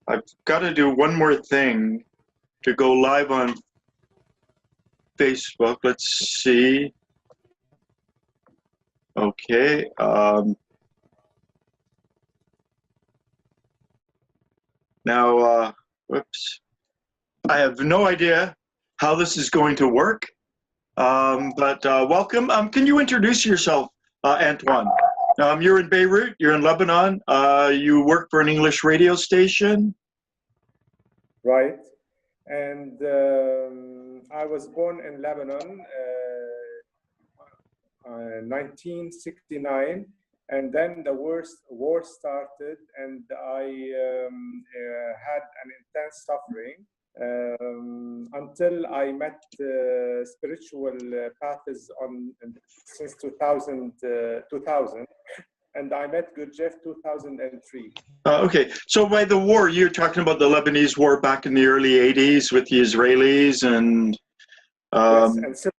I've got to do one more thing to go live on Facebook. Let's see. Okay. Now, whoops. I have no idea how this is going to work, but welcome. Can you introduce yourself, Antoine? You're in Beirut, you're in Lebanon, you work for an English radio station. Right. And I was born in Lebanon, 1969, and then the war started, and I had an intense suffering until I met spiritual paths since 2000, and I met Gurdjieff 2003. Okay, so by the war, you're talking about the Lebanese war back in the early 80s with the Israelis and... yes, and so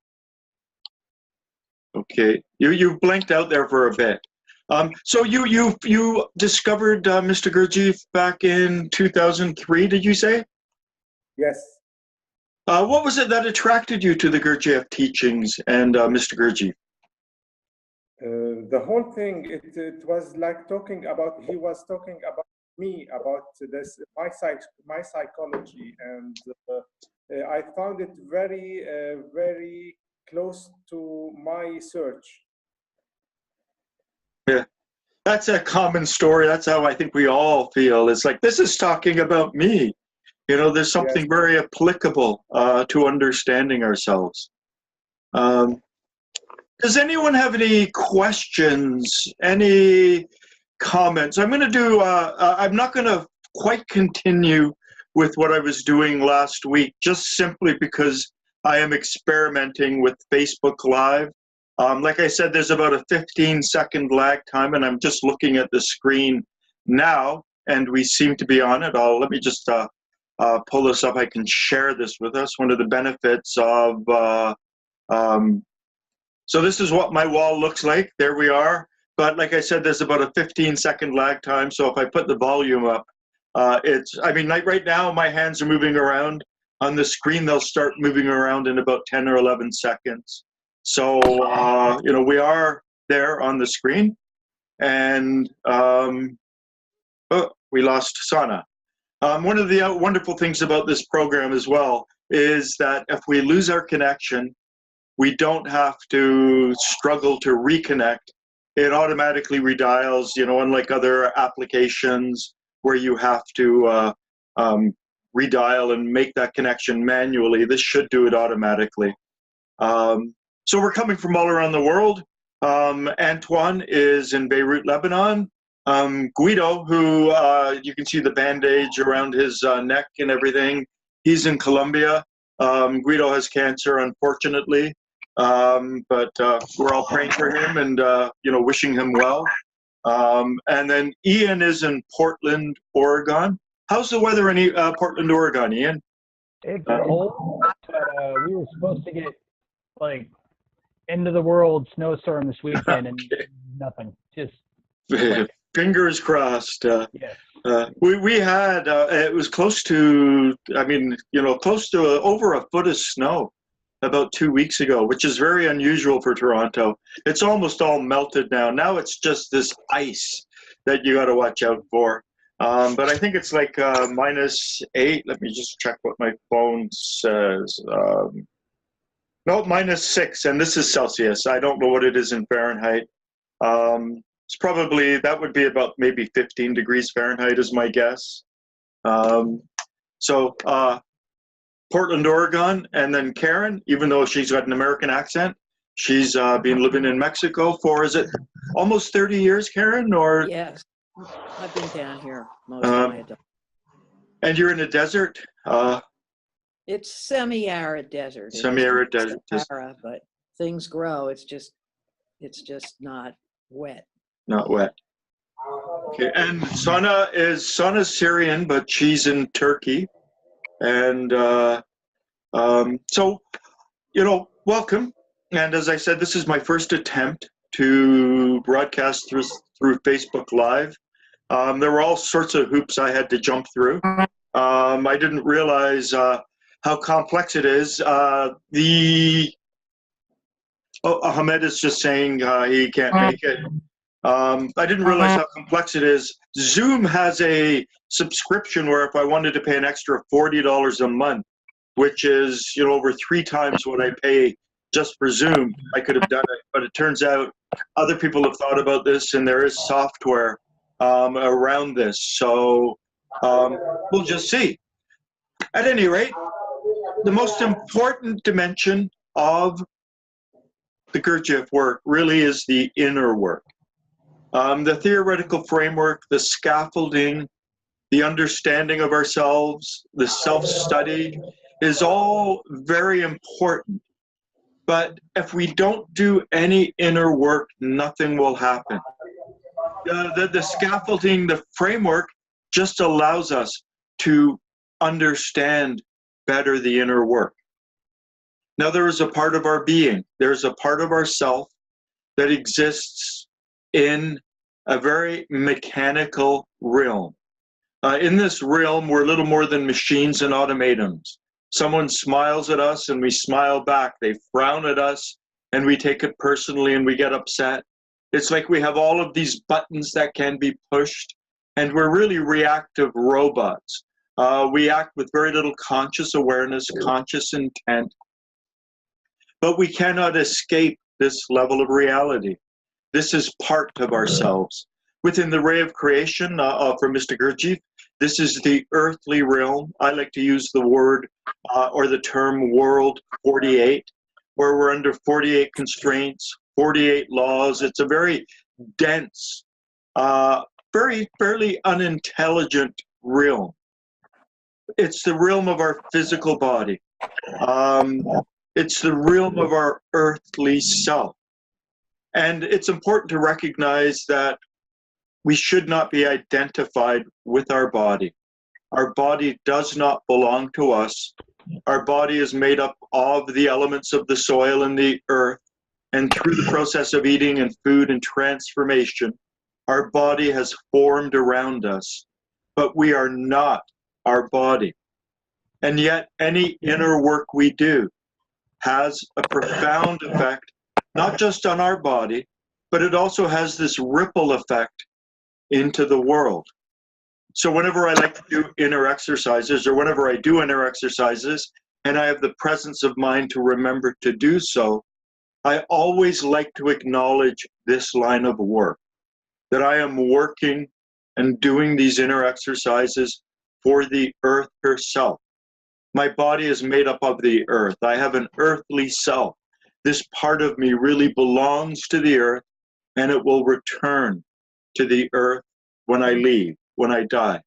okay, you blanked out there for a bit. So you discovered Mr. Gurdjieff back in 2003, did you say? Yes. What was it that attracted you to the Gurdjieff teachings and Mr. Gurdjieff? The whole thing, it was like he was talking about me, about this, my psychology, and I found it very, very close to my search. Yeah, that's a common story. That's how I think we all feel. It's like, this is talking about me. You know, there's something Yes. very applicable to understanding ourselves. Does anyone have any questions, any comments? I'm going to do, I'm not going to quite continue with what I was doing last week, just simply because I am experimenting with Facebook Live. Like I said, there's about a 15-second lag time, and I'm just looking at the screen now, and we seem to be on it. Let me just pull this up. I can share this with us. One of the benefits of so this is what my wall looks like. There we are. But like I said, there's about a 15-second lag time. So if I put the volume up, I mean, like right now, my hands are moving around. On the screen, they'll start moving around in about 10 or 11 seconds. So, you know, we are there on the screen. And, oh, we lost Sana. One of the wonderful things about this program as well is that if we lose our connection, we don't have to struggle to reconnect. It automatically redials, you know, unlike other applications where you have to redial and make that connection manually. This should do it automatically. So we're coming from all around the world. Antoine is in Beirut, Lebanon. Guido, who you can see the bandage around his neck and everything, he's in Colombia. Guido has cancer, unfortunately. But we're all praying for him and, you know, wishing him well. And then Ian is in Portland, Oregon. How's the weather in Portland, Oregon, Ian? It's cold, but we were supposed to get, like, end of the world snowstorm this weekend and nothing. Just fingers crossed. Yeah. We had, it was close to, I mean, you know, close to over a foot of snow about 2 weeks ago, which is very unusual for Toronto. It's almost all melted now. Now it's just this ice that you got to watch out for. But I think it's like -8. Let me just check what my phone says. No, -6, and this is Celsius. I don't know what it is in Fahrenheit. It's probably, that would be about maybe 15 degrees Fahrenheit is my guess. So Portland, Oregon, and then Karen, even though she's got an American accent, she's been living in Mexico for, is it almost 30 years, Karen? Or yes, I've been down here most of my adult. And you're in a desert? It's semi-arid desert. Semi-arid desert. Sahara, but things grow. It's just not wet. Not wet. Okay, and Sana's Syrian, but she's in Turkey. And so, you know, welcome. And as I said, this is my first attempt to broadcast through Facebook Live. There were all sorts of hoops I had to jump through. I didn't realize how complex it is. Ahmed is just saying he can't make it. I didn't realize how complex it is. Zoom has a subscription where if I wanted to pay an extra $40 a month, which is over 3 times what I pay just for Zoom, I could have done it. But it turns out other people have thought about this, and there is software around this. So we'll just see. At any rate, the most important dimension of the Gurdjieff work really is the inner work. The theoretical framework, the scaffolding, the understanding of ourselves, the self-study is all very important. But if we don't do any inner work, nothing will happen. The scaffolding, the framework just allows us to understand better the inner work. Now, there is a part of our being, there's a part of ourself that exists in a very mechanical realm. In this realm, we're little more than machines and automatons. Someone smiles at us and we smile back. They frown at us and we take it personally and we get upset. It's like we have all of these buttons that can be pushed, and we're really reactive robots. We act with very little conscious awareness, conscious intent, but we cannot escape this level of reality. This is part of ourselves. Within the ray of creation from Mr. Gurdjieff, this is the earthly realm. I like to use the word or the term world 48, where we're under 48 constraints, 48 laws. It's a very dense, fairly unintelligent realm. It's the realm of our physical body. It's the realm of our earthly self. And it's important to recognize that we should not be identified with our body. Our body does not belong to us. Our body is made up of the elements of the soil and the earth. And through the process of eating and food and transformation, our body has formed around us. But we are not our body. And yet, any inner work we do has a profound effect, not just on our body, but it also has this ripple effect into the world. So whenever I like to do inner exercises, or whenever I do inner exercises, and I have the presence of mind to remember to do so, I always like to acknowledge this line of work, that I am working and doing these inner exercises for the earth herself. My body is made up of the earth. I have an earthly self. This part of me really belongs to the earth, and it will return to the earth when I leave, when I die.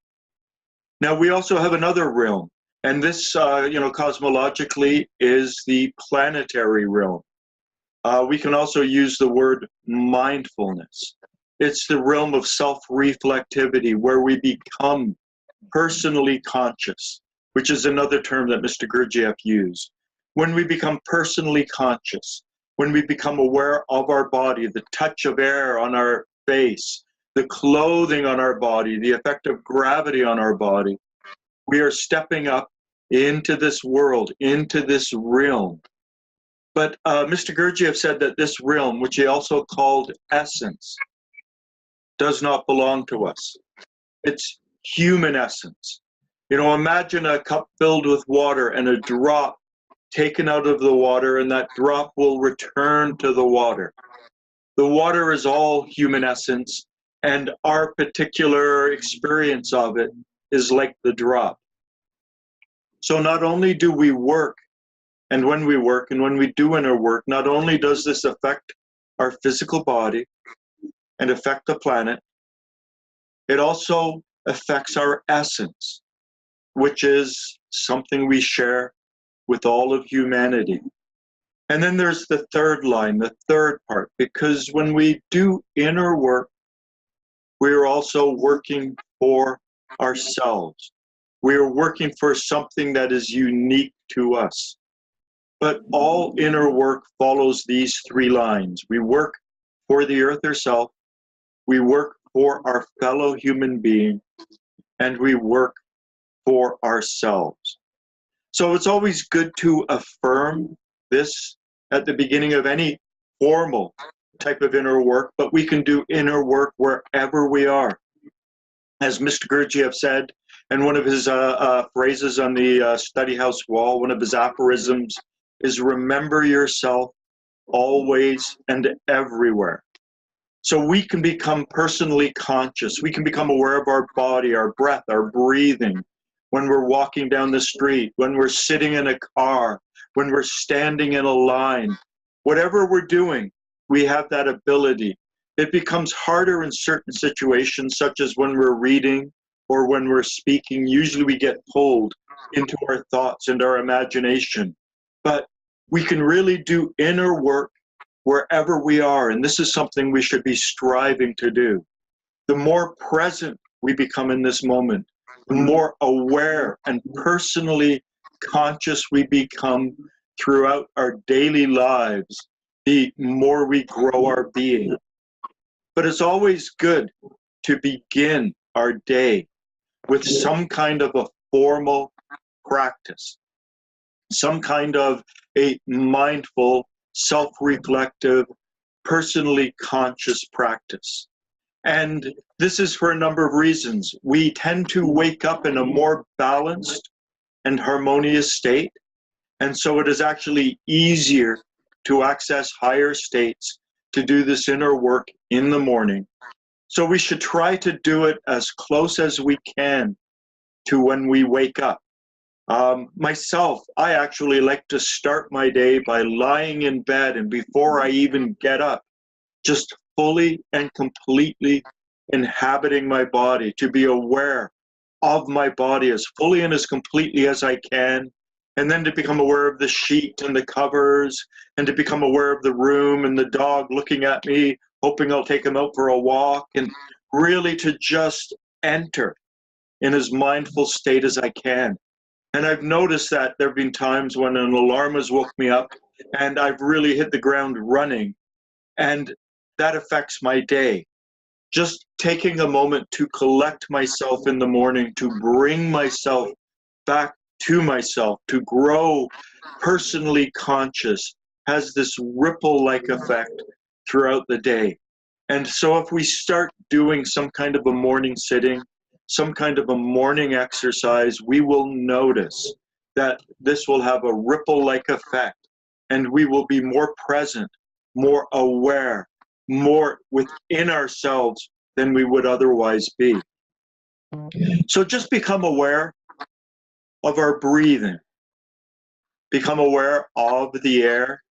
Now, we also have another realm, and this, cosmologically is the planetary realm. We can also use the word mindfulness. It's the realm of self-reflectivity, where we become personally conscious, which is another term that Mr. Gurdjieff used. When we become personally conscious, when we become aware of our body, the touch of air on our face, the clothing on our body, the effect of gravity on our body, we are stepping up into this world, into this realm. But Mr. Gurdjieff said that this realm, which he also called essence, does not belong to us. It's human essence. Imagine a cup filled with water and a drop taken out of the water, and that drop will return to the water. The water is all human essence, and our particular experience of it is like the drop. So not only do we work, and when we do inner work, not only does this affect our physical body and affect the planet, it also affects our essence, which is something we share with all of humanity. And then there's the third line, the third part, because when we do inner work, we are also working for ourselves. We are working for something that is unique to us. But all inner work follows these 3 lines. We work for the earth herself, we work for our fellow human being, and we work for ourselves. So it's always good to affirm this at the beginning of any formal type of inner work, but we can do inner work wherever we are. As Mr. Gurdjieff said, and one of his phrases on the study house wall, one of his aphorisms is, remember yourself always and everywhere. So we can become personally conscious. We can become aware of our body, our breath, our breathing, when we're walking down the street, when we're sitting in a car, when we're standing in a line. Whatever we're doing, we have that ability. It becomes harder in certain situations, such as when we're reading or when we're speaking. Usually we get pulled into our thoughts and our imagination. But we can really do inner work wherever we are, and this is something we should be striving to do. The more present we become in this moment, the more aware and personally conscious we become throughout our daily lives, the more we grow our being. But it's always good to begin our day with some kind of a formal practice, some kind of a mindful, self-reflective, personally conscious practice. And this is for a number of reasons. We tend to wake up in a more balanced and harmonious state, and so it is actually easier to access higher states, to do this inner work in the morning. So we should try to do it as close as we can to when we wake up. Myself, I actually like to start my day by lying in bed, and before I even get up, just fully and completely inhabiting my body, to be aware of my body as fully and as completely as I can, and then to become aware of the sheet and the covers, and to become aware of the room and the dog looking at me, hoping I'll take him out for a walk, and really to just enter in as mindful state as I can. And I've noticed that there have been times when an alarm has woke me up and I've really hit the ground running, and that affects my day. Just taking a moment to collect myself in the morning, to bring myself back to myself, to grow personally conscious, has this ripple-like effect throughout the day. And so if we start doing some kind of a morning sitting, some kind of a morning exercise, we will notice that this will have a ripple-like effect, and we will be more present, more aware, more within ourselves than we would otherwise be. So just become aware of our breathing. Become aware of the air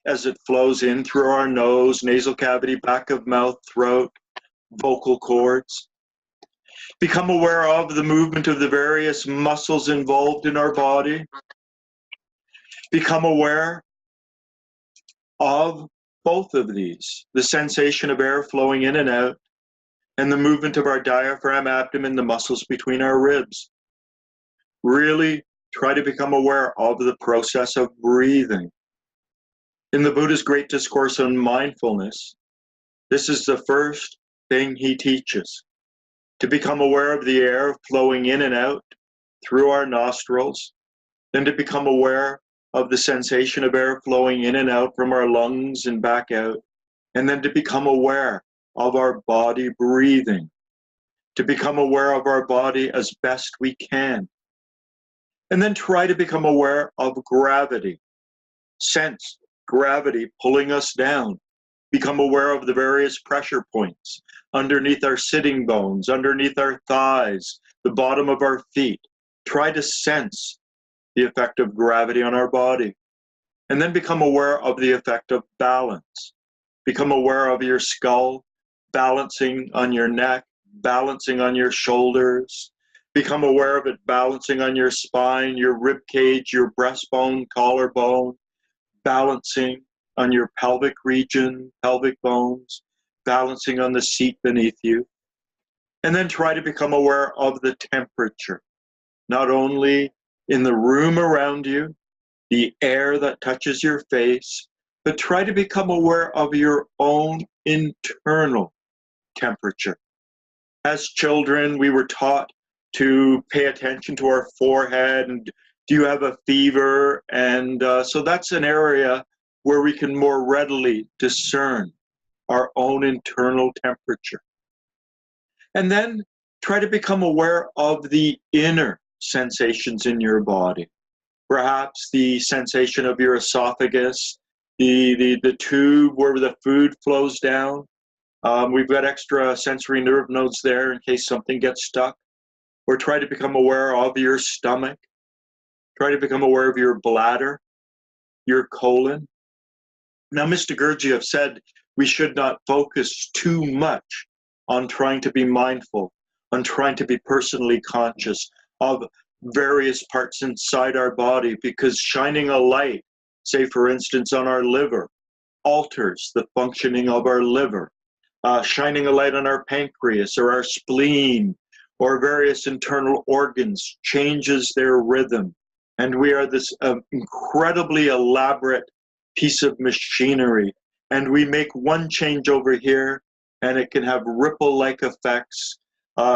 as it flows in through our nose, nasal cavity, back of mouth, throat, vocal cords. Become aware of the movement of the various muscles involved in our body. Become aware of both of these, the sensation of air flowing in and out, and the movement of our diaphragm, abdomen, the muscles between our ribs. Really try to become aware of the process of breathing. In the Buddha's great discourse on mindfulness, this is the first thing he teaches, to become aware of the air flowing in and out through our nostrils, then to become aware of the sensation of air flowing in and out from our lungs and back out, and then to become aware of our body breathing, to become aware of our body as best we can. And then try to become aware of gravity. Sense gravity pulling us down. Become aware of the various pressure points underneath our sitting bones, underneath our thighs, the bottom of our feet. Try to sense the effect of gravity on our body. And then become aware of the effect of balance. Become aware of your skull, balancing on your neck, balancing on your shoulders. Become aware of it balancing on your spine, your rib cage, your breastbone, collarbone, balancing on your pelvic region, pelvic bones, balancing on the seat beneath you. And then try to become aware of the temperature, not only in the room around you, the air that touches your face, but try to become aware of your own internal temperature. As children, we were taught to pay attention to our forehead and do you have a fever? And so that's an area where we can more readily discern our own internal temperature. And then try to become aware of the inner sensations in your body. Perhaps the sensation of your esophagus, the tube where the food flows down. We've got extra sensory nerve nodes there in case something gets stuck. Or try to become aware of your stomach. Try to become aware of your bladder, your colon. Now, Mr. Gurdjieff said we should not focus too much on trying to be mindful, on trying to be personally conscious of various parts inside our body, because shining a light, say for instance on our liver, alters the functioning of our liver. Shining a light on our pancreas or our spleen or various internal organs changes their rhythm. And we are this incredibly elaborate piece of machinery. And we make one change over here and it can have ripple-like effects.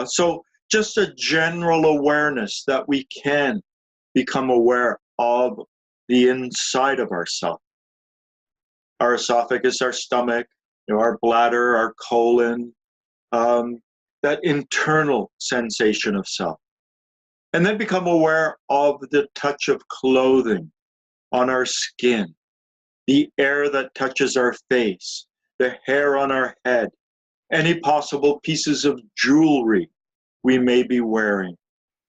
So just a general awareness that we can become aware of the inside of ourselves. Our esophagus, our stomach, our bladder, our colon, that internal sensation of self. And then become aware of the touch of clothing on our skin, the air that touches our face, the hair on our head, any possible pieces of jewelry we may be wearing.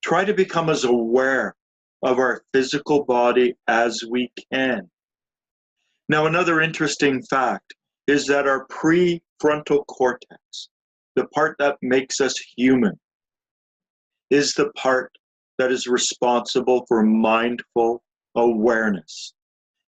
Try to become as aware of our physical body as we can. Now, another interesting fact is that our prefrontal cortex, the part that makes us human, is the part that is responsible for mindful awareness.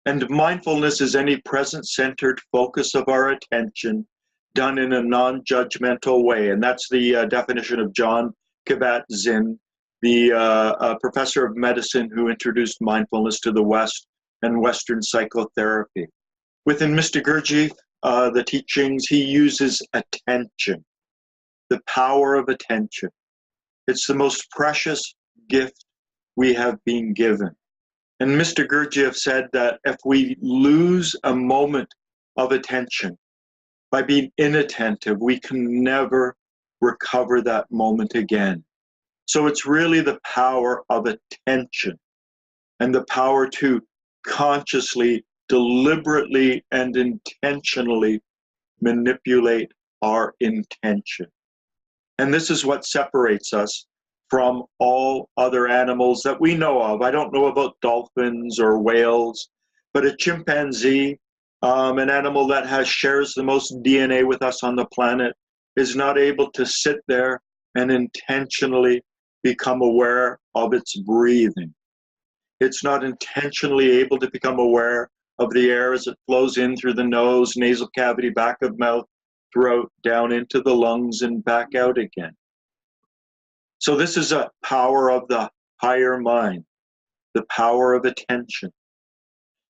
And mindfulness is any present-centered focus of our attention done in a non-judgmental way. And that's the definition of John Kabat-Zinn, the professor of medicine who introduced mindfulness to the West and Western psychotherapy. Within Mr. Gurdjieff, the teachings, he uses attention, the power of attention. It's the most precious gift we have been given. And Mr. Gurdjieff said that if we lose a moment of attention by being inattentive, we can never recover that moment again. So it's really the power of attention and the power to consciously, deliberately, and intentionally manipulate our intention. And this is what separates us from all other animals that we know of. I don't know about dolphins or whales, but a chimpanzee, an animal that shares the most DNA with us on the planet, is not able to sit there and intentionally become aware of its breathing. It's not intentionally able to become aware of the air as it flows in through the nose, nasal cavity, back of mouth, throat, down into the lungs and back out again. So this is a power of the higher mind, the power of attention.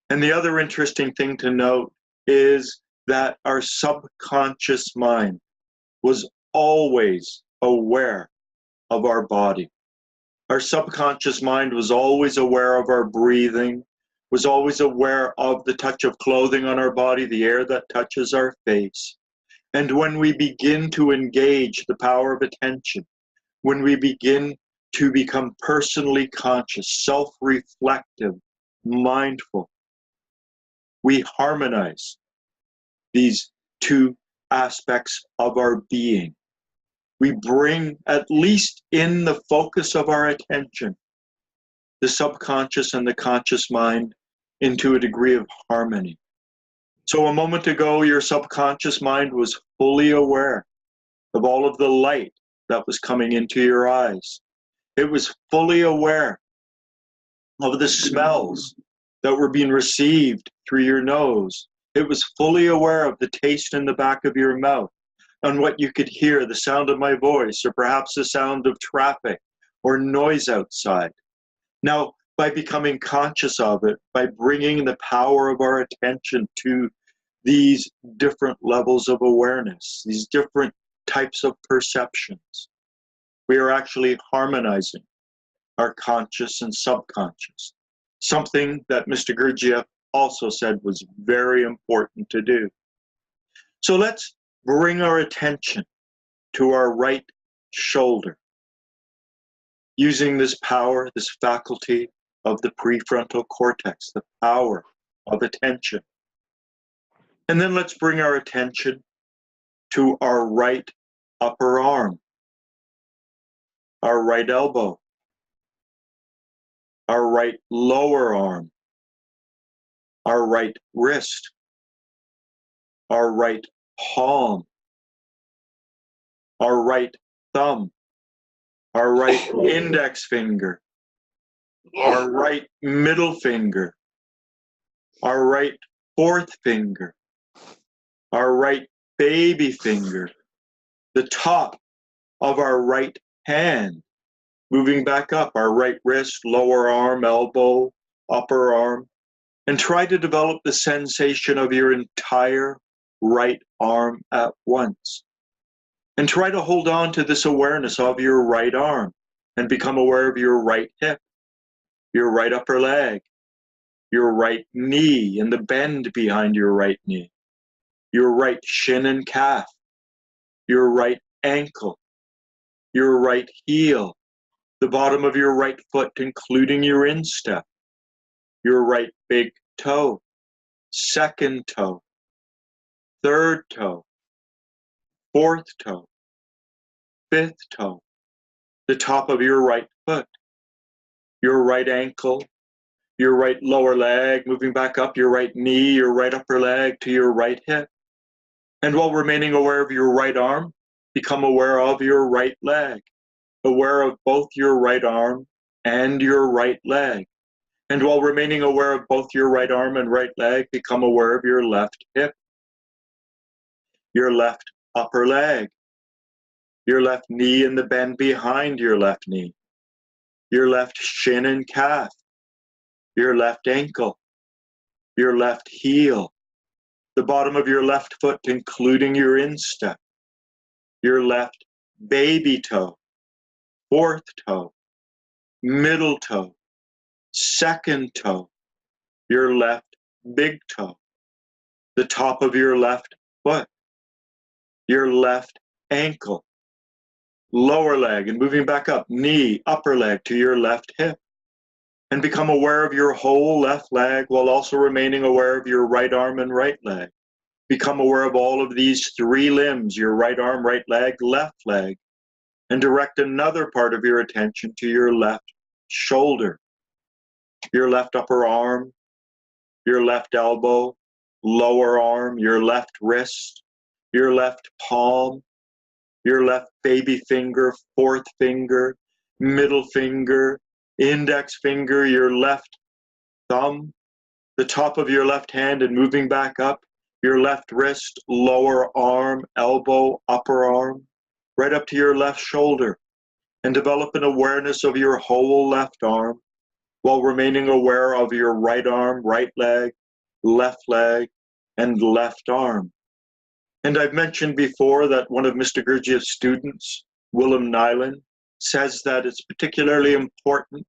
And the other interesting thing to note is that our subconscious mind was always aware of our body. Our subconscious mind was always aware of our breathing, was always aware of the touch of clothing on our body, the air that touches our face. And when we begin to engage the power of attention, when we begin to become personally conscious, self-reflective, mindful, we harmonize these two aspects of our being. We bring, at least in the focus of our attention, the subconscious and the conscious mind into a degree of harmony. So a moment ago, your subconscious mind was fully aware of all of the light that was coming into your eyes. It was fully aware of the smells that were being received through your nose. It was fully aware of the taste in the back of your mouth and what you could hear, the sound of my voice, or perhaps the sound of traffic or noise outside. Now, by becoming conscious of it, by bringing the power of our attention to these different levels of awareness, these different types of perceptions, We are actually harmonizing our conscious and subconscious, something that Mr. Gurdjieff also said was very important to do. So let's bring our attention to our right shoulder, using this power, this faculty of the prefrontal cortex, the power of attention. And then let's bring our attention to our right upper arm, our right elbow, our right lower arm, our right wrist, our right palm, our right thumb, our right index finger, our right middle finger, our right fourth finger, our right baby finger, the top of our right hand, moving back up, our right wrist, lower arm, elbow, upper arm, and try to develop the sensation of your entire right arm at once. And try to hold on to this awareness of your right arm and become aware of your right hip, your right upper leg, your right knee and the bend behind your right knee, your right shin and calf, your right ankle, your right heel, the bottom of your right foot, including your instep, your right big toe, second toe, third toe, fourth toe, fifth toe, the top of your right foot, your right ankle, your right lower leg, moving back up, your right knee, your right upper leg to your right hip. And while remaining aware of your right arm, become aware of your right leg, aware of both your right arm and your right leg. And while remaining aware of both your right arm and right leg, become aware of your left hip, your left upper leg, your left knee and the bend behind your left knee, your left shin and calf, your left ankle, your left heel, the bottom of your left foot, including your instep, your left baby toe, fourth toe, middle toe, second toe, your left big toe, the top of your left foot, your left ankle, lower leg, and moving back up, knee, upper leg to your left hip. And become aware of your whole left leg while also remaining aware of your right arm and right leg. Become aware of all of these three limbs, your right arm, right leg, left leg, and direct another part of your attention to your left shoulder, your left upper arm, your left elbow, lower arm, your left wrist, your left palm, your left baby finger, fourth finger, middle finger, index finger, your left thumb, the top of your left hand, and moving back up, your left wrist, lower arm, elbow, upper arm, right up to your left shoulder, and develop an awareness of your whole left arm while remaining aware of your right arm, right leg, and left arm. And I've mentioned before that one of Mr. Gurdjieff's students, Willem Nyland, says that it's particularly important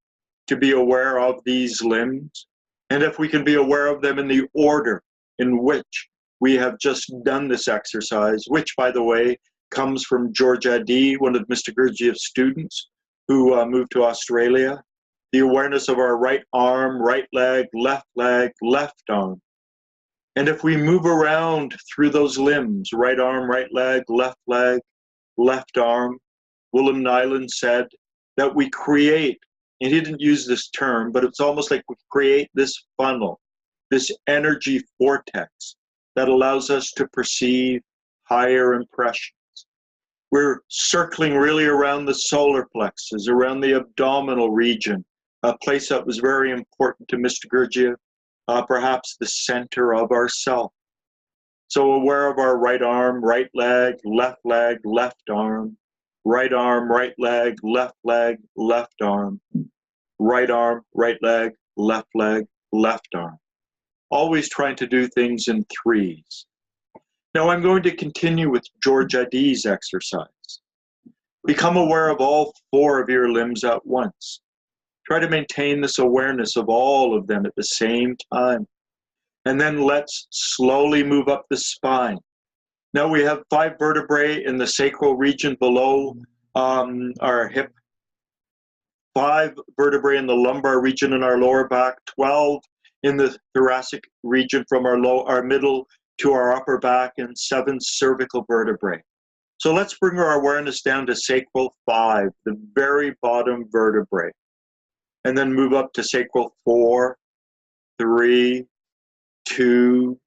to be aware of these limbs, and if we can be aware of them in the order in which we have just done this exercise, which, by the way, comes from George Adi, one of Mr. Gurdjieff's students who moved to Australia, the awareness of our right arm, right leg, left arm. And if we move around through those limbs, right arm, right leg, left arm, Willem Nyland said that we create, and he didn't use this term, but it's almost like we create this funnel, this energy vortex that allows us to perceive higher impressions. We're circling really around the solar plexus, around the abdominal region, a place that was very important to Mr. Gurdjieff, perhaps the center of ourself. So aware of our right arm, left arm, right arm, right leg, left arm, right arm, right leg, left arm. Always trying to do things in threes. Now I'm going to continue with George Adi's exercise. Become aware of all 4 of your limbs at once. Try to maintain this awareness of all of them at the same time. And then let's slowly move up the spine. Now we have 5 vertebrae in the sacral region below our hip, 5 vertebrae in the lumbar region in our lower back, 12 in the thoracic region from our middle to our upper back, and 7 cervical vertebrae. So let's bring our awareness down to sacral 5, the very bottom vertebrae, and then move up to sacral 4, 3, 2,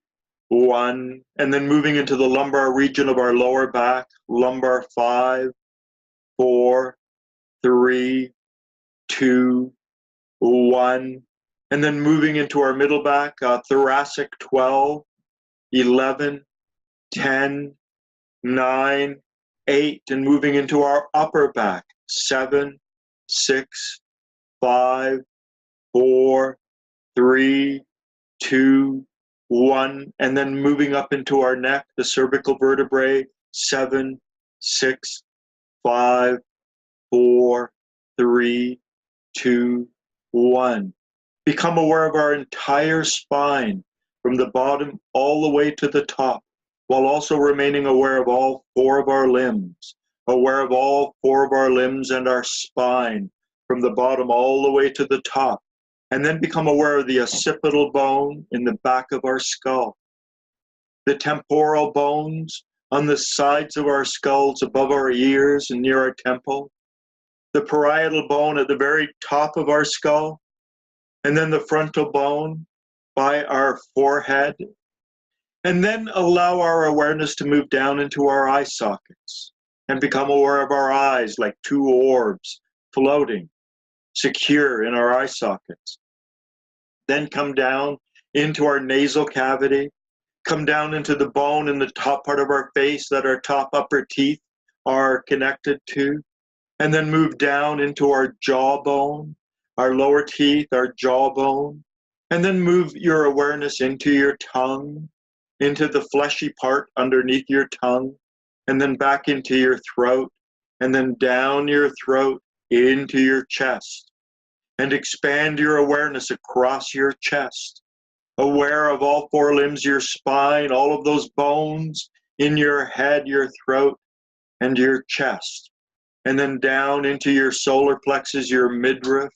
1, and then moving into the lumbar region of our lower back, lumbar 5, 4, 3, 2, 1, and then moving into our middle back, thoracic 12, 11, 10, 9, 8, and moving into our upper back, 7, 6, 5, 4, 3, 2, 1, and then moving up into our neck, the cervical vertebrae, 7, 6, 5, 4, 3, 2, 1. Become aware of our entire spine from the bottom all the way to the top, while also remaining aware of all 4 of our limbs, aware of all 4 of our limbs and our spine from the bottom all the way to the top. And then become aware of the occipital bone in the back of our skull, the temporal bones on the sides of our skulls above our ears and near our temple, the parietal bone at the very top of our skull, and then the frontal bone by our forehead. And then allow our awareness to move down into our eye sockets and become aware of our eyes like 2 orbs floating, secure in our eye sockets. Then come down into our nasal cavity, come down into the bone in the top part of our face that our top upper teeth are connected to, and then move down into our jawbone, our lower teeth, our jawbone, and then move your awareness into your tongue, into the fleshy part underneath your tongue, and then back into your throat, and then down your throat into your chest. And expand your awareness across your chest, aware of all 4 limbs, your spine, all of those bones in your head, your throat, and your chest. And then down into your solar plexus, your midriff,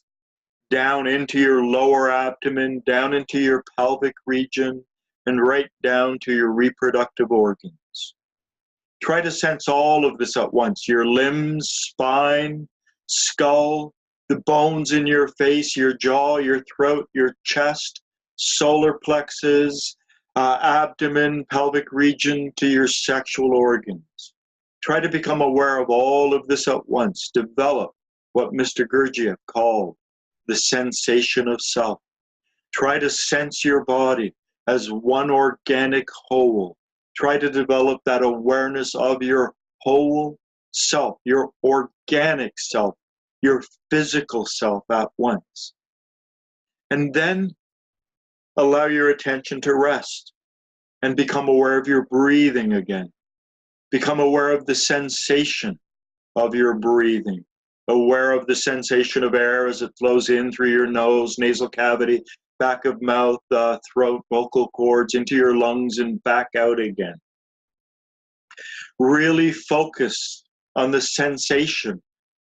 down into your lower abdomen, down into your pelvic region, and right down to your reproductive organs. Try to sense all of this at once, your limbs, spine, skull, the bones in your face, your jaw, your throat, your chest, solar plexus, abdomen, pelvic region, to your sexual organs. Try to become aware of all of this at once. Develop what Mr. Gurdjieff called the sensation of self. Try to sense your body as one organic whole. Try to develop that awareness of your whole self, your organic self, your physical self at once. And then allow your attention to rest and become aware of your breathing again. Become aware of the sensation of your breathing, aware of the sensation of air as it flows in through your nose, nasal cavity, back of mouth, throat, vocal cords, into your lungs and back out again. Really focus on the sensation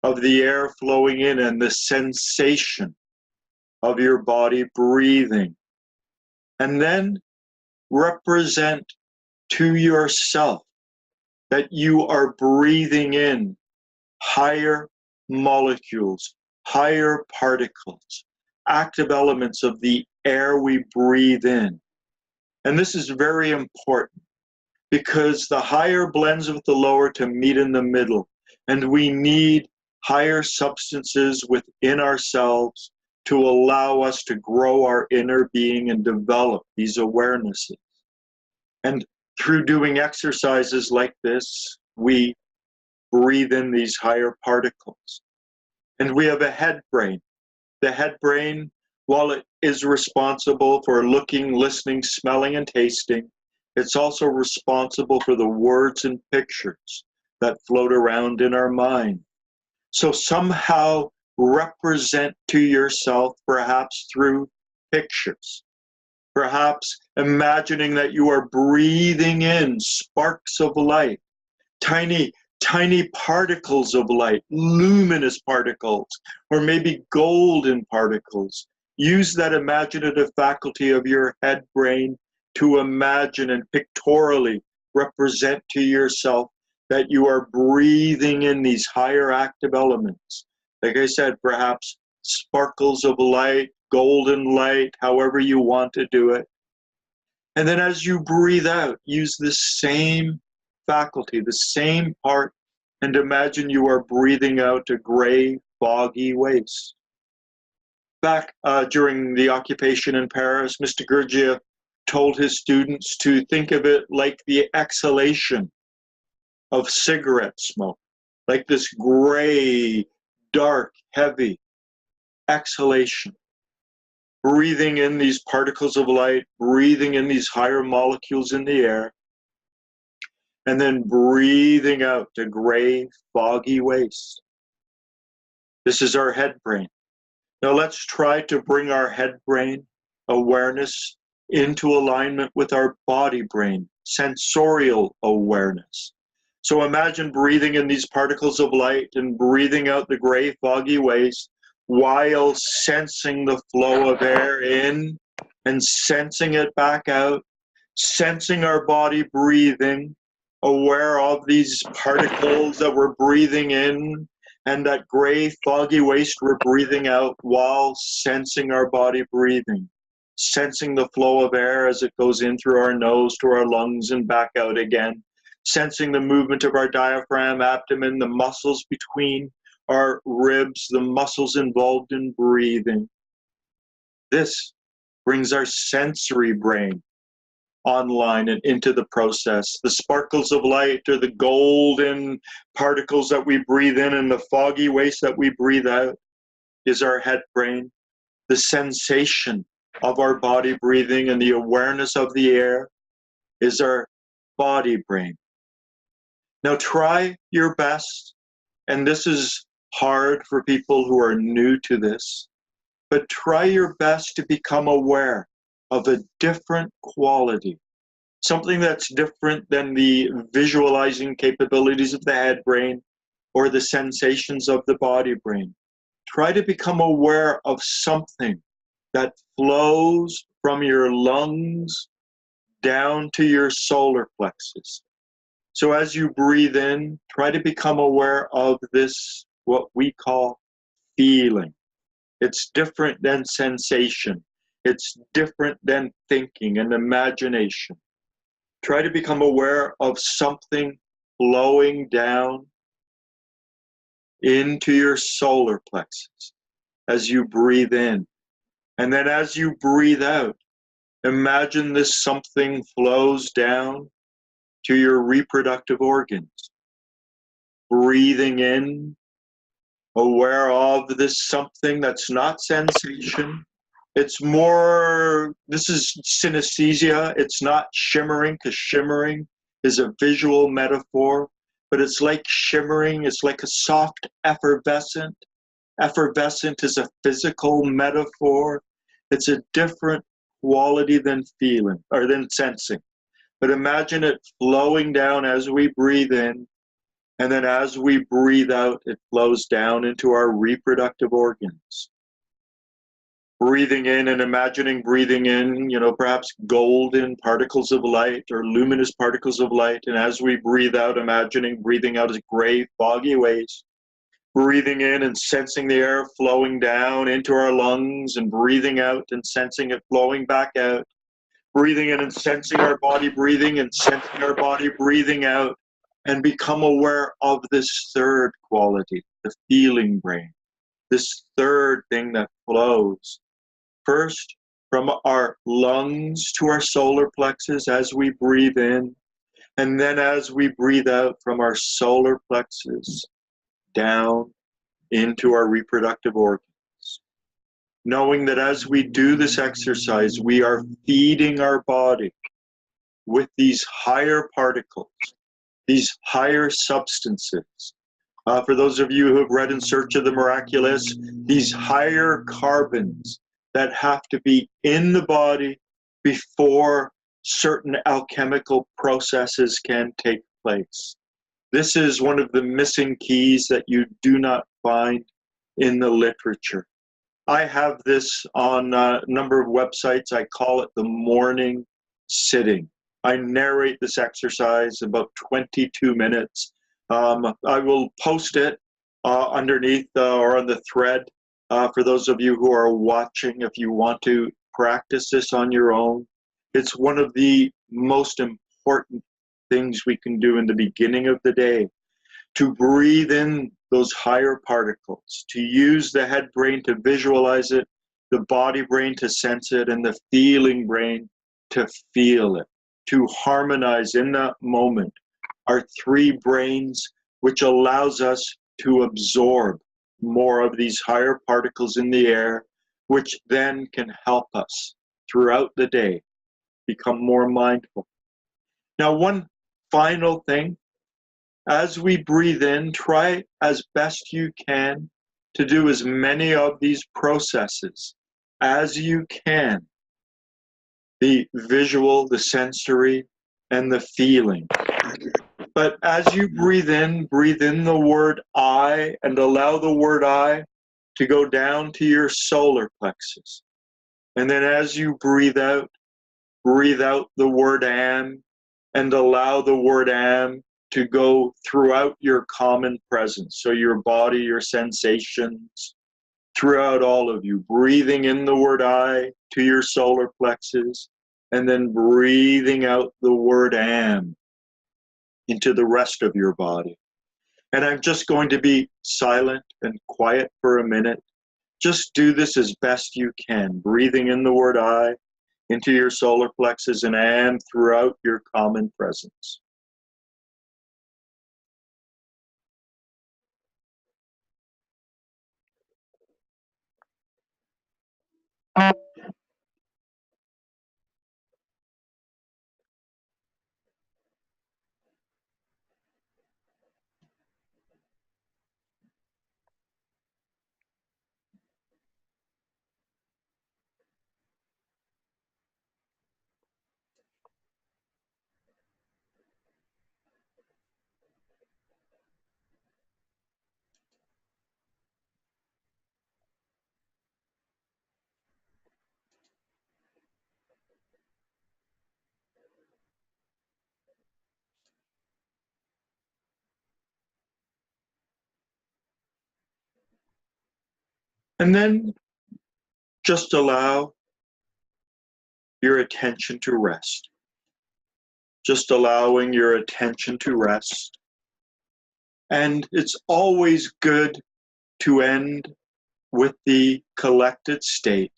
of the air flowing in and the sensation of your body breathing. And then represent to yourself that you are breathing in higher molecules, higher particles, active elements of the air we breathe in. And this is very important because the higher blends with the lower to meet in the middle, and we need higher substances within ourselves to allow us to grow our inner being and develop these awarenesses. And through doing exercises like this, we breathe in these higher particles. And we have a head brain. The head brain, while it is responsible for looking, listening, smelling, and tasting, it's also responsible for the words and pictures that float around in our mind. So somehow represent to yourself, perhaps through pictures, perhaps imagining that you are breathing in sparks of light, tiny particles of light, luminous particles, or maybe golden particles. Use that imaginative faculty of your head brain to imagine and pictorially represent to yourself that you are breathing in these higher active elements. Like I said, perhaps sparkles of light, golden light, however you want to do it. And then as you breathe out, use the same faculty, the same part, and imagine you are breathing out a gray, foggy waste. Back during the occupation in Paris, Mr. Gurdjieff told his students to think of it like the exhalation of cigarette smoke, like this gray, dark, heavy exhalation. Breathing in these particles of light, breathing in these higher molecules in the air, and then breathing out a gray, foggy waste. This is our head brain. Now let's try to bring our head brain awareness into alignment with our body brain, sensorial awareness. So imagine breathing in these particles of light and breathing out the gray, foggy waste while sensing the flow of air in and sensing it back out, sensing our body breathing, aware of these particles that we're breathing in and that gray, foggy waste we're breathing out while sensing our body breathing, sensing the flow of air as it goes in through our nose to our lungs and back out again, sensing the movement of our diaphragm, abdomen, the muscles between our ribs, the muscles involved in breathing. This brings our sensory brain online and into the process. The sparkles of light or the golden particles that we breathe in and the foggy waste that we breathe out is our head brain. The sensation of our body breathing and the awareness of the air is our body brain. Now try your best, and this is hard for people who are new to this, but try your best to become aware of a different quality, something that's different than the visualizing capabilities of the head brain or the sensations of the body brain. Try to become aware of something that flows from your lungs down to your solar plexus. So as you breathe in, try to become aware of this, what we call feeling. It's different than sensation. It's different than thinking and imagination. Try to become aware of something flowing down into your solar plexus as you breathe in. And then as you breathe out, imagine this something flows down to your reproductive organs. Breathing in, aware of this something that's not sensation. It's more, this is synesthesia. It's not shimmering, because shimmering is a visual metaphor, but it's like shimmering. It's like a soft effervescent. Effervescent is a physical metaphor. It's a different quality than feeling, or than sensing. But imagine it flowing down as we breathe in, and then as we breathe out, it flows down into our reproductive organs. Breathing in and imagining breathing in, perhaps golden particles of light or luminous particles of light. And as we breathe out, imagining breathing out as gray, foggy waste. Breathing in and sensing the air flowing down into our lungs and breathing out and sensing it flowing back out. Breathing in and sensing our body breathing and sensing our body breathing out, and become aware of this third quality, the feeling brain, this third thing that flows. First, from our lungs to our solar plexus as we breathe in, and then as we breathe out from our solar plexus down into our reproductive organs. Knowing that as we do this exercise, we are feeding our body with these higher particles, these higher substances. For those of you who have read In Search of the Miraculous, these higher carbons that have to be in the body before certain alchemical processes can take place. This is one of the missing keys that you do not find in the literature. I have this on a number of websites. I call it the morning sitting. I narrate this exercise about 22 minutes. I will post it underneath or on the thread for those of you who are watching if you want to practice this on your own. It's one of the most important things we can do in the beginning of the day, to breathe in those higher particles, to use the head brain to visualize it, the body brain to sense it, and the feeling brain to feel it, to harmonize in that moment our three brains, which allows us to absorb more of these higher particles in the air, which then can help us throughout the day become more mindful. Now, one final thing, as we breathe in, try as best you can to do as many of these processes as you can. The visual, the sensory, and the feeling. But as you breathe in the word I, and allow the word I to go down to your solar plexus. And then as you breathe out the word am, and allow the word am to go throughout your common presence. So your body, your sensations, throughout all of you. Breathing in the word I to your solar plexus, and then breathing out the word am into the rest of your body. And I'm just going to be silent and quiet for a minute. Just do this as best you can, breathing in the word I into your solar plexus and am throughout your common presence. And then just allow your attention to rest. Just allowing your attention to rest. And it's always good to end with the collected state.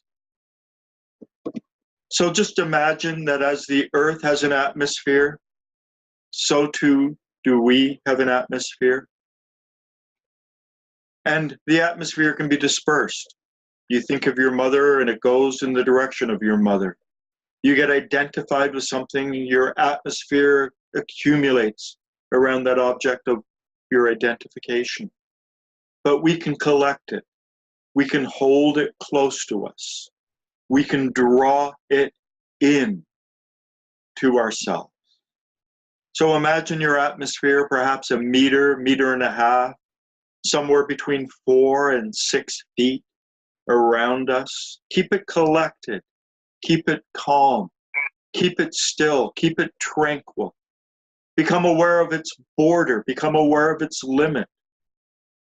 So just imagine that as the earth has an atmosphere, so too do we have an atmosphere. And the atmosphere can be dispersed. You think of your mother and it goes in the direction of your mother. You get identified with something, your atmosphere accumulates around that object of your identification. But we can collect it. We can hold it close to us. We can draw it in to ourselves. So imagine your atmosphere, perhaps a meter, meter and a half, somewhere between 4 and 6 feet around us. Keep it collected. Keep it calm. Keep it still. Keep it tranquil. Become aware of its border. Become aware of its limit.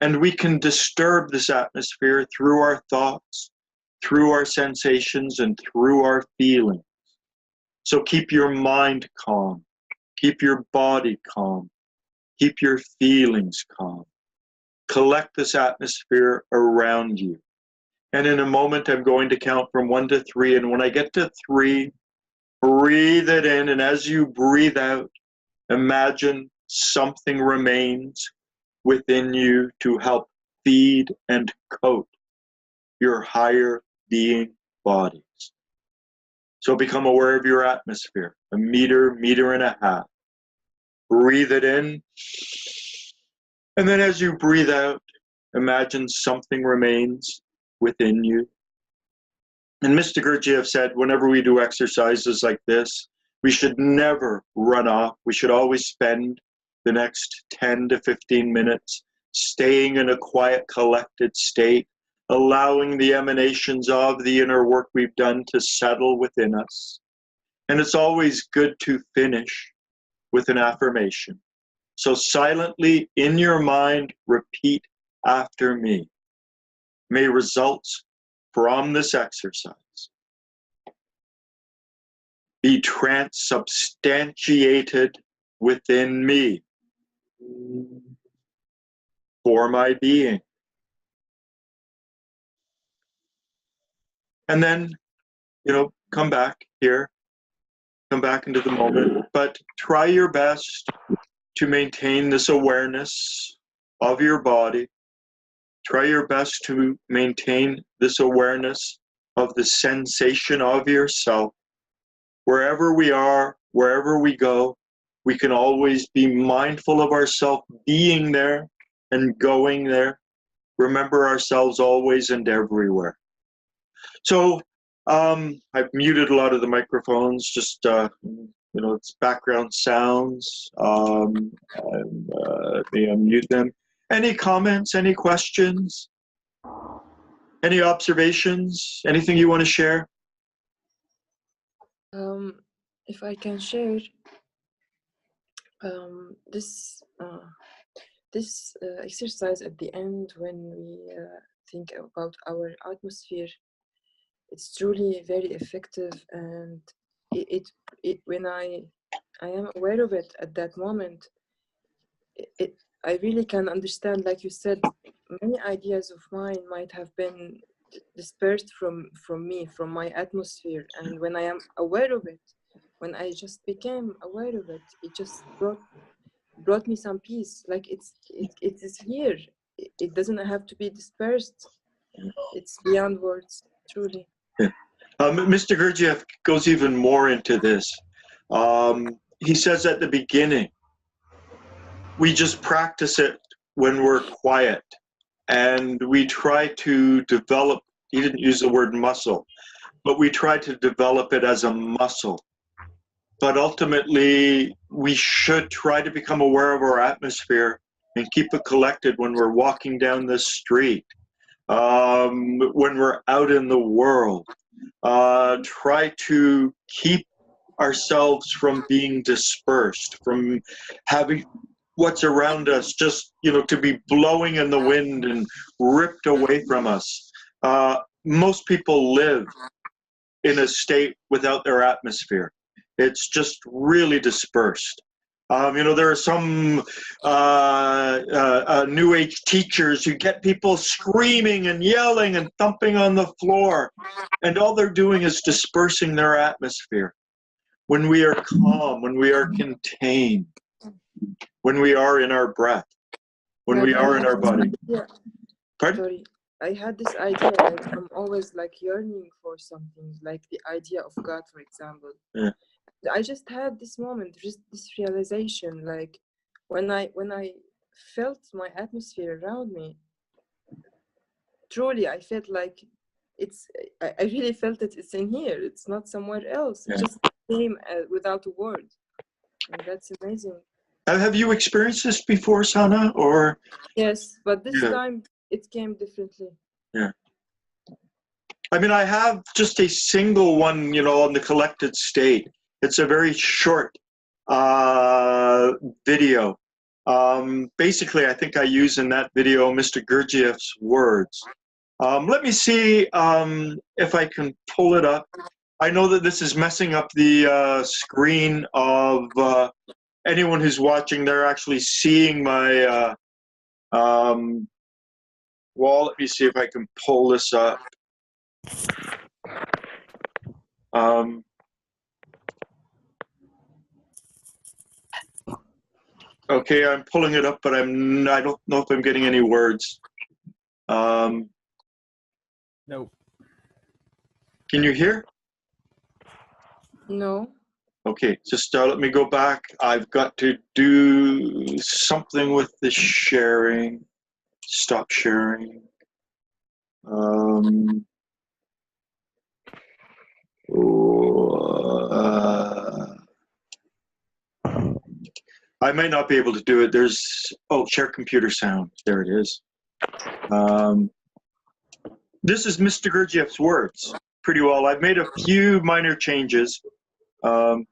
And we can disturb this atmosphere through our thoughts, through our sensations, and through our feelings. So keep your mind calm. Keep your body calm. Keep your feelings calm. Collect this atmosphere around you. And in a moment, I'm going to count from 1 to 3. And when I get to 3, breathe it in. And as you breathe out, imagine something remains within you to help feed and coat your higher being bodies. So become aware of your atmosphere, a meter, meter and a half. breathe it in. And then as you breathe out, imagine something remains within you. And Mr. Gurdjieff said, whenever we do exercises like this, we should never run off. We should always spend the next 10 to 15 minutes staying in a quiet, collected state, allowing the emanations of the inner work we've done to settle within us. And it's always good to finish with an affirmation. So silently in your mind, repeat after me. May results from this exercise be transubstantiated within me for my being. And then, come back here, come back into the moment, but try your best to maintain this awareness of your body. Try your best to maintain this awareness of the sensation of yourself. Wherever we are, wherever we go, we can always be mindful of ourselves being there and going there. Remember ourselves always and everywhere. So I've muted a lot of the microphones, just, it's background sounds. May unmute them. Any comments, any questions, any observations, anything you want to share? If I can share, this exercise at the end, when we think about our atmosphere, it's truly very effective, and it when I am aware of it at that moment, I really can understand, like you said, many ideas of mine might have been dispersed from me, from my atmosphere. And when I am aware of it, when I just became aware of it, it just brought me some peace. Like it is here. It doesn't have to be dispersed. It's beyond words, truly. Yeah. Mr. Gurdjieff goes even more into this. He says at the beginning, we just practice it when we're quiet, and we try to develop, he didn't use the word muscle, but we try to develop it as a muscle. But ultimately, we should try to become aware of our atmosphere and keep it collected when we're walking down the street, when we're out in the world. Try to keep ourselves from being dispersed, from having what's around us just, to be blowing in the wind and ripped away from us. Most people live in a state without their atmosphere. It's just really dispersed. There are some New Age teachers who get people screaming and yelling and thumping on the floor, and all they're doing is dispersing their atmosphere. When we are calm, when we are contained, when we are in our breath, when we are in our body. Pardon? Sorry, I had this idea, like I'm always like yearning for something, like the idea of God, for example. Yeah. I just had this moment, just this realization, like when I felt my atmosphere around me, truly I felt like I really felt it, it's in here, it's not somewhere else. It just came without a word, and that's amazing. Have you experienced this before, Sana? Or yes, but this time it came differently. Yeah. I mean, I have just a single one, on the collected state. It's a very short video. Basically, I think I use in that video Mr. Gurdjieff's words. Let me see if I can pull it up. I know that this is messing up the screen of anyone who's watching. They're actually seeing my wall. Let me see if I can pull this up. Okay, I'm pulling it up, but I don't know if I'm getting any words. No. Can you hear? No. Okay, just let me go back. I've got to do something with the sharing. Stop sharing. I might not be able to do it. Share computer sound. There it is. This is Mr. Gurdjieff's words pretty well. I've made a few minor changes. It's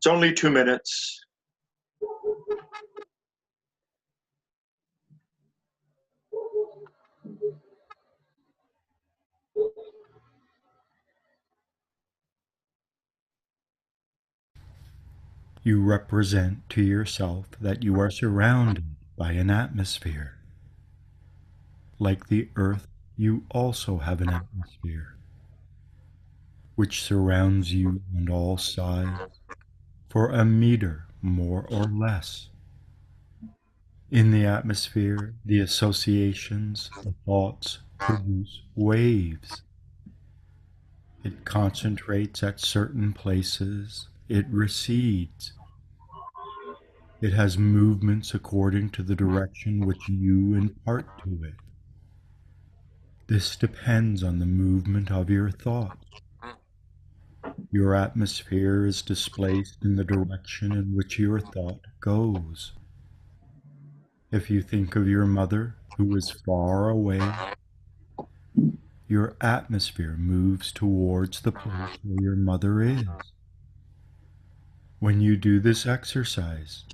only 2 minutes. You represent to yourself that you are surrounded by an atmosphere. Like the earth, you also have an atmosphere, which surrounds you on all sides for a meter more or less. In the atmosphere, the associations, the thoughts produce waves. It concentrates at certain places, it recedes. It has movements according to the direction which you impart to it. This depends on the movement of your thoughts. Your atmosphere is displaced in the direction in which your thought goes. If you think of your mother, who is far away, your atmosphere moves towards the place where your mother is. When you do this exercise,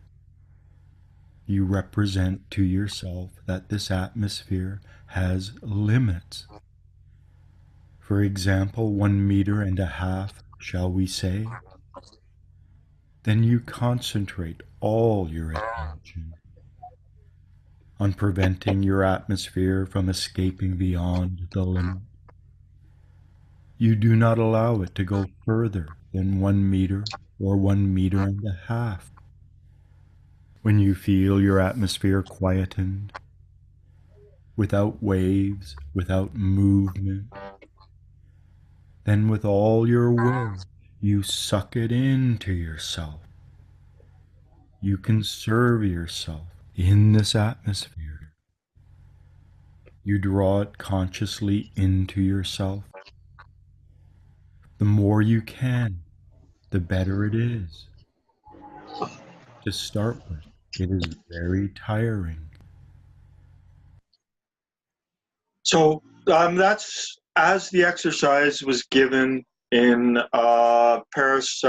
you represent to yourself that this atmosphere has limits. For example, 1.5 meters, shall we say? Then you concentrate all your attention on preventing your atmosphere from escaping beyond the limit. You do not allow it to go further than 1 meter or 1.5 meters. When you feel your atmosphere quietened, without waves, without movement, then with all your will, you suck it into yourself. You conserve yourself in this atmosphere. You draw it consciously into yourself. The more you can, the better it is. To start with, it is very tiring. So that's as the exercise was given in Paris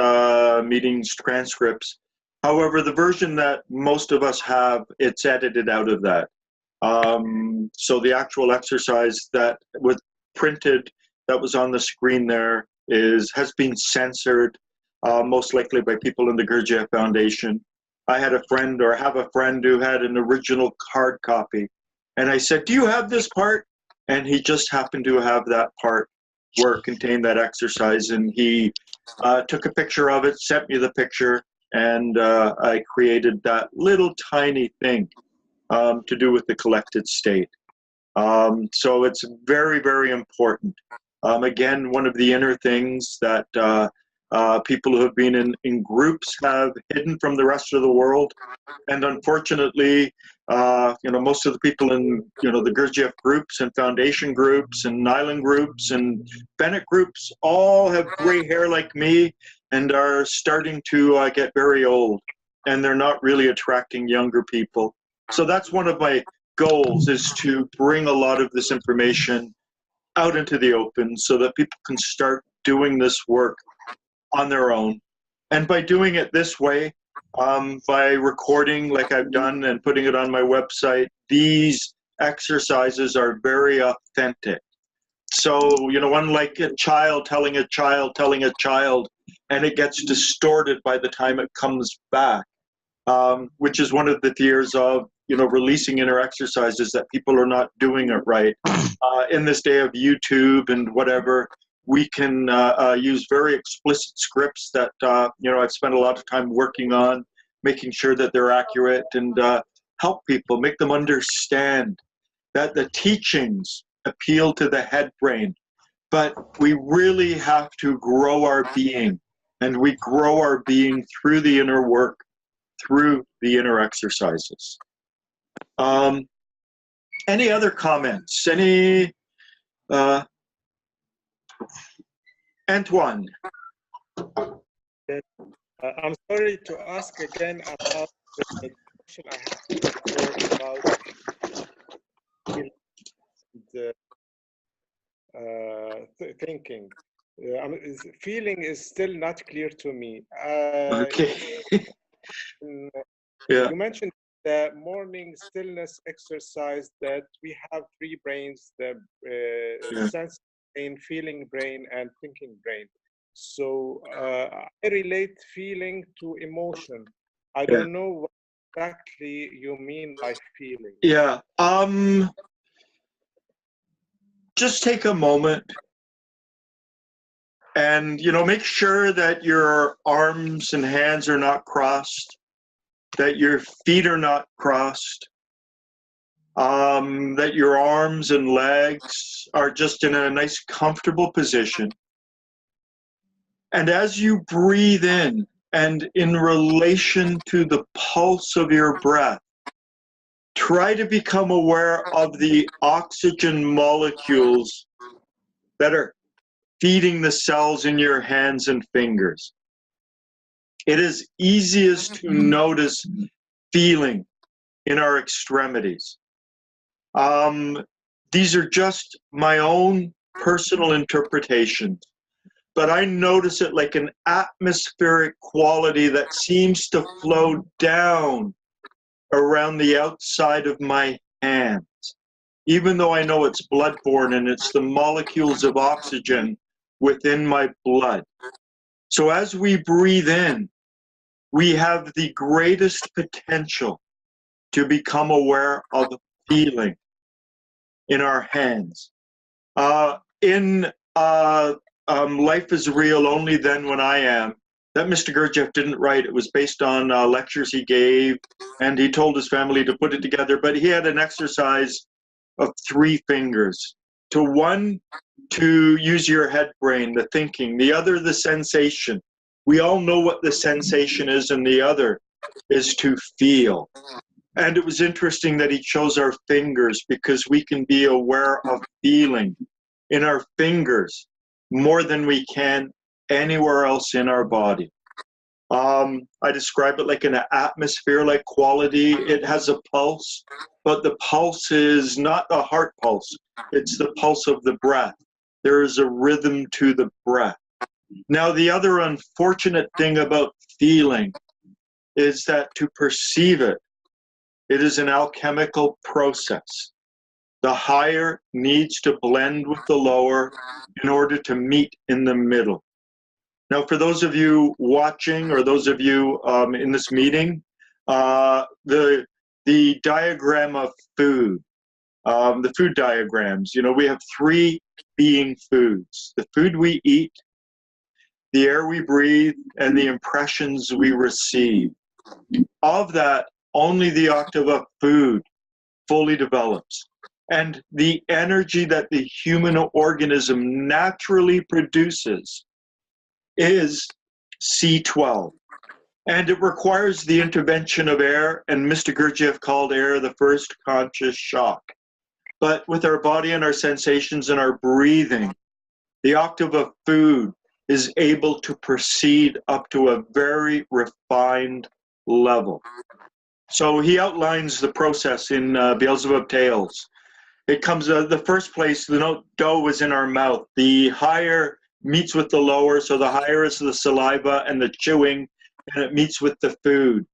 meetings transcripts. However, the version that most of us have, it's edited out of that. So the actual exercise that was printed, that was on the screen there, has been censored, most likely by people in the Gurdjieff Foundation. I had a friend, or have a friend, who had an original hard copy. And I said, "Do you have this part?" And he just happened to have that part where it contained that exercise. And he took a picture of it, sent me the picture, and I created that little tiny thing to do with the collected state. So it's very, very important. Again, one of the inner things that people who have been in groups have hidden from the rest of the world. And unfortunately, most of the people in, the Gurdjieff groups and foundation groups and Nyland groups and Bennett groups all have gray hair like me and are starting to get very old. And they're not really attracting younger people. So that's one of my goals, is to bring a lot of this information out into the open so that people can start doing this work on their own. And by doing it this way, by recording like I've done and putting it on my website, these exercises are very authentic. So, unlike a child telling a child telling a child, and it gets distorted by the time it comes back, which is one of the fears of, releasing inner exercises, that people are not doing it right. In this day of YouTube and whatever, we can use very explicit scripts that, I've spent a lot of time working on, making sure that they're accurate, and help people, make them understand that the teachings appeal to the head brain. but we really have to grow our being, and we grow our being through the inner work, through the inner exercises. Any other comments? Any, Antoine? I'm sorry to ask again about the question I had before about thinking. Feeling is still not clear to me. Okay. Yeah. You mentioned the morning stillness exercise that we have three brains, the sense brain, feeling brain, and thinking brain. So I relate feeling to emotion. I don't know what exactly you mean by feeling. Yeah. Just take a moment and, make sure that your arms and hands are not crossed, that your feet are not crossed, that your arms and legs are just in a nice, comfortable position. And as you breathe in, and in relation to the pulse of your breath, try to become aware of the oxygen molecules that are feeding the cells in your hands and fingers. It is easiest to notice feeling in our extremities. These are just my own personal interpretations, but I notice it like an atmospheric quality that seems to flow down around the outside of my hands, even though I know it's blood-borne and it's the molecules of oxygen within my blood. So as we breathe in, we have the greatest potential to become aware of feeling in our hands. In Life is Real Only Then When I Am, that Mr. Gurdjieff didn't write. It was based on lectures he gave, and he told his family to put it together, but he had an exercise of 3 fingers. To use your head brain, the thinking, the other, the sensation. We all know what the sensation is, and the other is to feel. And it was interesting that he chose our fingers, because we can be aware of feeling in our fingers more than we can anywhere else in our body. I describe it like an atmosphere-like quality. It has a pulse, but the pulse is not a heart pulse. It's the pulse of the breath. There is a rhythm to the breath. Now, the other unfortunate thing about feeling is that to perceive it, it is an alchemical process. The higher needs to blend with the lower in order to meet in the middle. Now, for those of you watching, or those of you in this meeting, the diagram of food, the food diagrams, we have 3 being foods: the food we eat, the air we breathe, and the impressions we receive. Of that, only the octave of food fully develops. And the energy that the human organism naturally produces is C12. And it requires the intervention of air, and Mr. Gurdjieff called air the first conscious shock. But with our body and our sensations and our breathing, the octave of food is able to proceed up to a very refined level. So he outlines the process in Beelzebub Tales. It comes, the first place, the note dough is in our mouth. The higher meets with the lower, so the higher is the saliva and the chewing, and it meets with the food.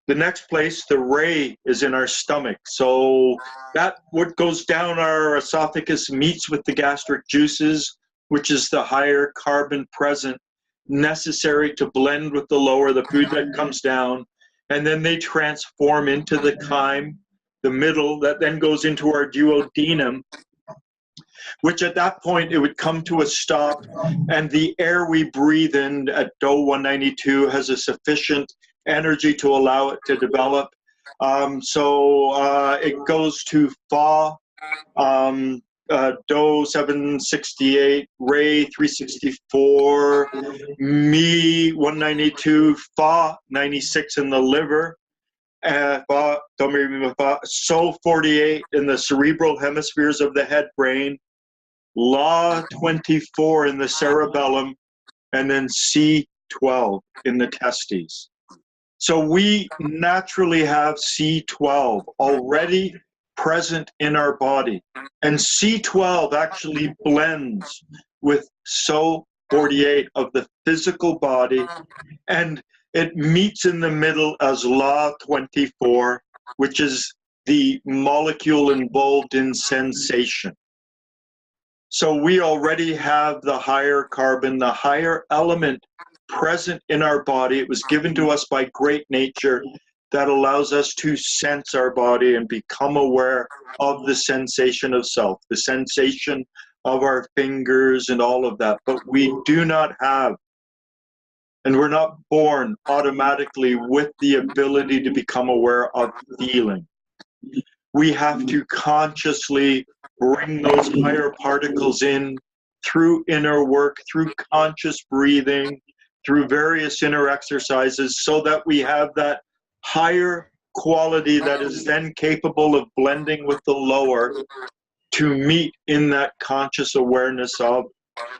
The next place, the ray, is in our stomach. So that what goes down our esophagus meets with the gastric juices, which is the higher carbon present necessary to blend with the lower, the food that comes down. And then they transform into the chyme, the middle, that then goes into our duodenum, which at that point it would come to a stop, and the air we breathe in at DO 192 has a sufficient energy to allow it to develop. So it goes to Fa, Do 768, Re 364, Mi 192, Fa 96 in the liver, Fa, Do, Mi, Mi, Fa, So 48 in the cerebral hemispheres of the head brain, La 24 in the cerebellum, and then C12 in the testes. So we naturally have C12 already present in our body. And C12 actually blends with So 48 of the physical body, and it meets in the middle as La 24, which is the molecule involved in sensation. So we already have the higher carbon, the higher element present in our body. It was given to us by great nature that allows us to sense our body and become aware of the sensation of self, the sensation of our fingers and all of that. But we do not have, and we're not born automatically with the ability to become aware of feeling. We have to consciously bring those higher particles in through inner work, through conscious breathing, through various inner exercises, so that we have that higher quality that is then capable of blending with the lower to meet in that conscious awareness of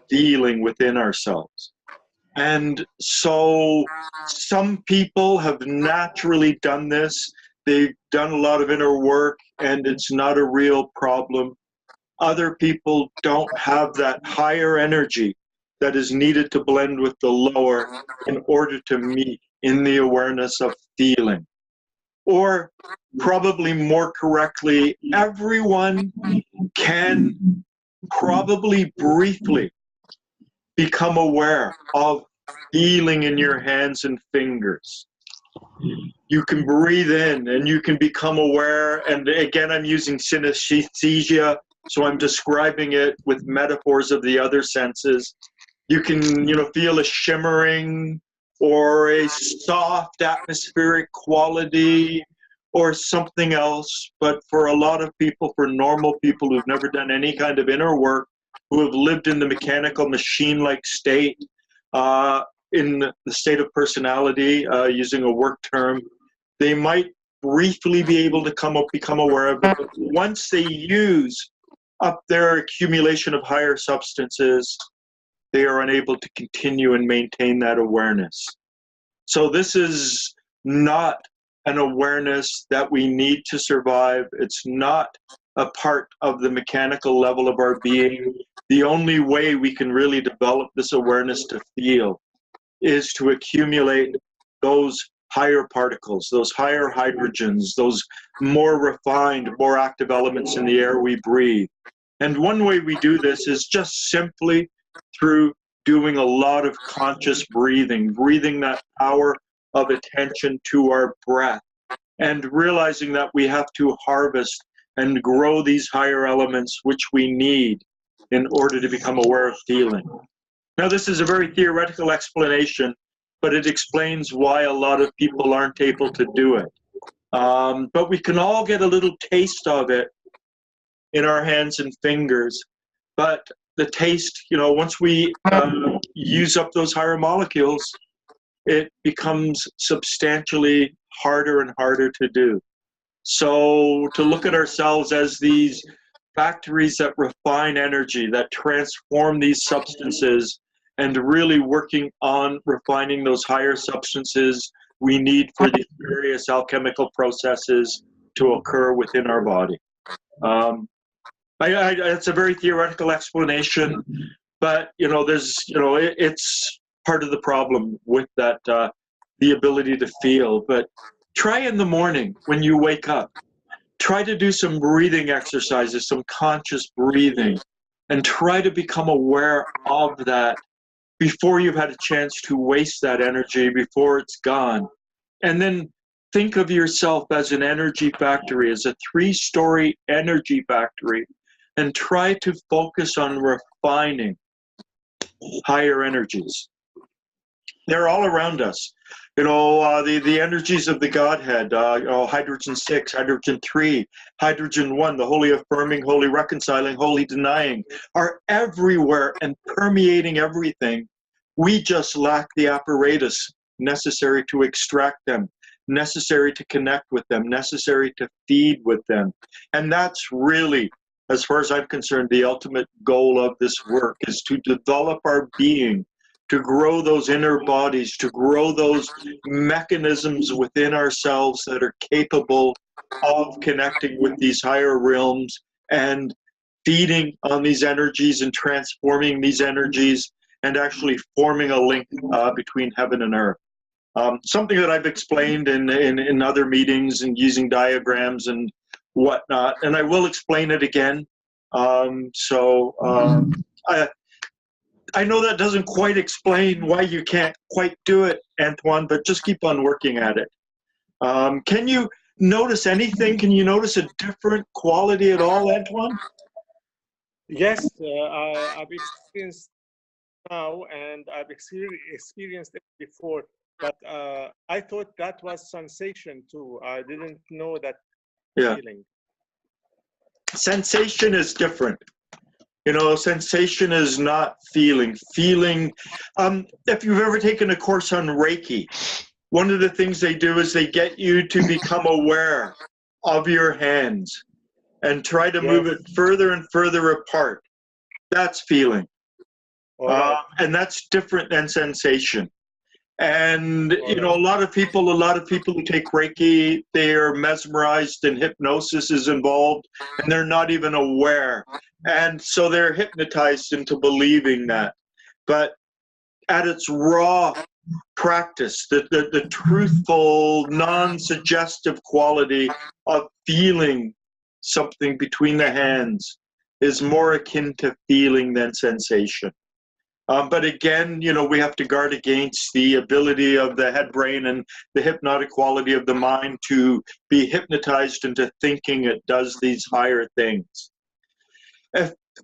feeling within ourselves. And so some people have naturally done this. They've done a lot of inner work and it's not a real problem. Other people don't have that higher energy that is needed to blend with the lower in order to meet in the awareness of feeling. Or probably more correctly, everyone can probably briefly become aware of feeling in your hands and fingers. You can breathe in and you can become aware. And again, I'm using synesthesia, so I'm describing it with metaphors of the other senses. You can, feel a shimmering or a soft atmospheric quality or something else. But for a lot of people, for normal people who've never done any kind of inner work, who have lived in the mechanical machine-like state, in the state of personality, using a work term, they might briefly be able to become aware of it. But once they use up their accumulation of higher substances, they are unable to continue and maintain that awareness. So this is not an awareness that we need to survive. It's not a part of the mechanical level of our being. The only way we can really develop this awareness to feel is to accumulate those higher particles, those higher hydrogens, those more refined, more active elements in the air we breathe. And one way we do this is just simply through doing a lot of conscious breathing, breathing that power of attention to our breath, and realizing that we have to harvest and grow these higher elements which we need in order to become aware of feeling. Now, this is a very theoretical explanation, but it explains why a lot of people aren't able to do it. But we can all get a little taste of it in our hands and fingers. But the taste, once we use up those higher molecules, it becomes substantially harder and harder to do. So to look at ourselves as these factories that refine energy, that transform these substances, and really working on refining those higher substances we need for the various alchemical processes to occur within our body. It's a very theoretical explanation, but it's part of the problem with that, the ability to feel. But try in the morning when you wake up. Try to do some breathing exercises, some conscious breathing, and try to become aware of that before you've had a chance to waste that energy, before it's gone. And then think of yourself as an energy factory, as a 3-story energy factory, and try to focus on refining higher energies. They're all around us. The energies of the Godhead, hydrogen 6, hydrogen 3, hydrogen 1, the holy affirming, holy reconciling, holy denying, are everywhere and permeating everything. We just lack the apparatus necessary to extract them, necessary to connect with them, necessary to feed with them. And that's really, as far as I'm concerned, the ultimate goal of this work is to develop our being, to grow those inner bodies, to grow those mechanisms within ourselves that are capable of connecting with these higher realms and feeding on these energies and transforming these energies and actually forming a link between heaven and earth. Something that I've explained in other meetings and using diagrams and whatnot, and I will explain it again. I know that doesn't quite explain why you can't quite do it, Antoine, but just keep on working at it. Can you notice anything? Can you notice a different quality at all, Antoine? Yes, I've experienced now, and I've experienced it before, but I thought that was sensation too. I didn't know that feeling. Sensation is different. Sensation is not feeling. Feeling, if you've ever taken a course on Reiki, one of the things they do is they get you to become aware of your hands and try to move it further and further apart. That's feeling. And that's different than sensation. And, a lot of people who take Reiki, they're mesmerized and hypnosis is involved and they're not even aware. And so they're hypnotized into believing that. But at its raw practice, the truthful, non-suggestive quality of feeling something between the hands is more akin to feeling than sensation. But again, we have to guard against the ability of the head brain and the hypnotic quality of the mind to be hypnotized into thinking it does these higher things.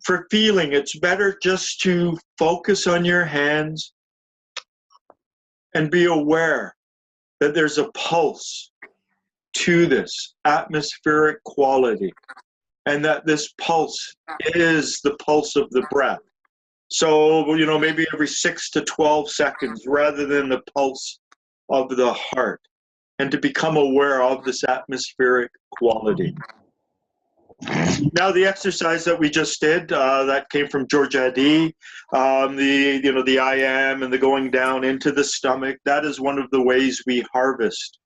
For feeling, it's better just to focus on your hands and be aware that there's a pulse to this atmospheric quality and that this pulse is the pulse of the breath. So, maybe every 6 to 12 seconds rather than the pulse of the heart, and to become aware of this atmospheric quality. Now, the exercise that we just did, that came from Gurdjieff, the I am and the going down into the stomach, that is one of the ways we harvest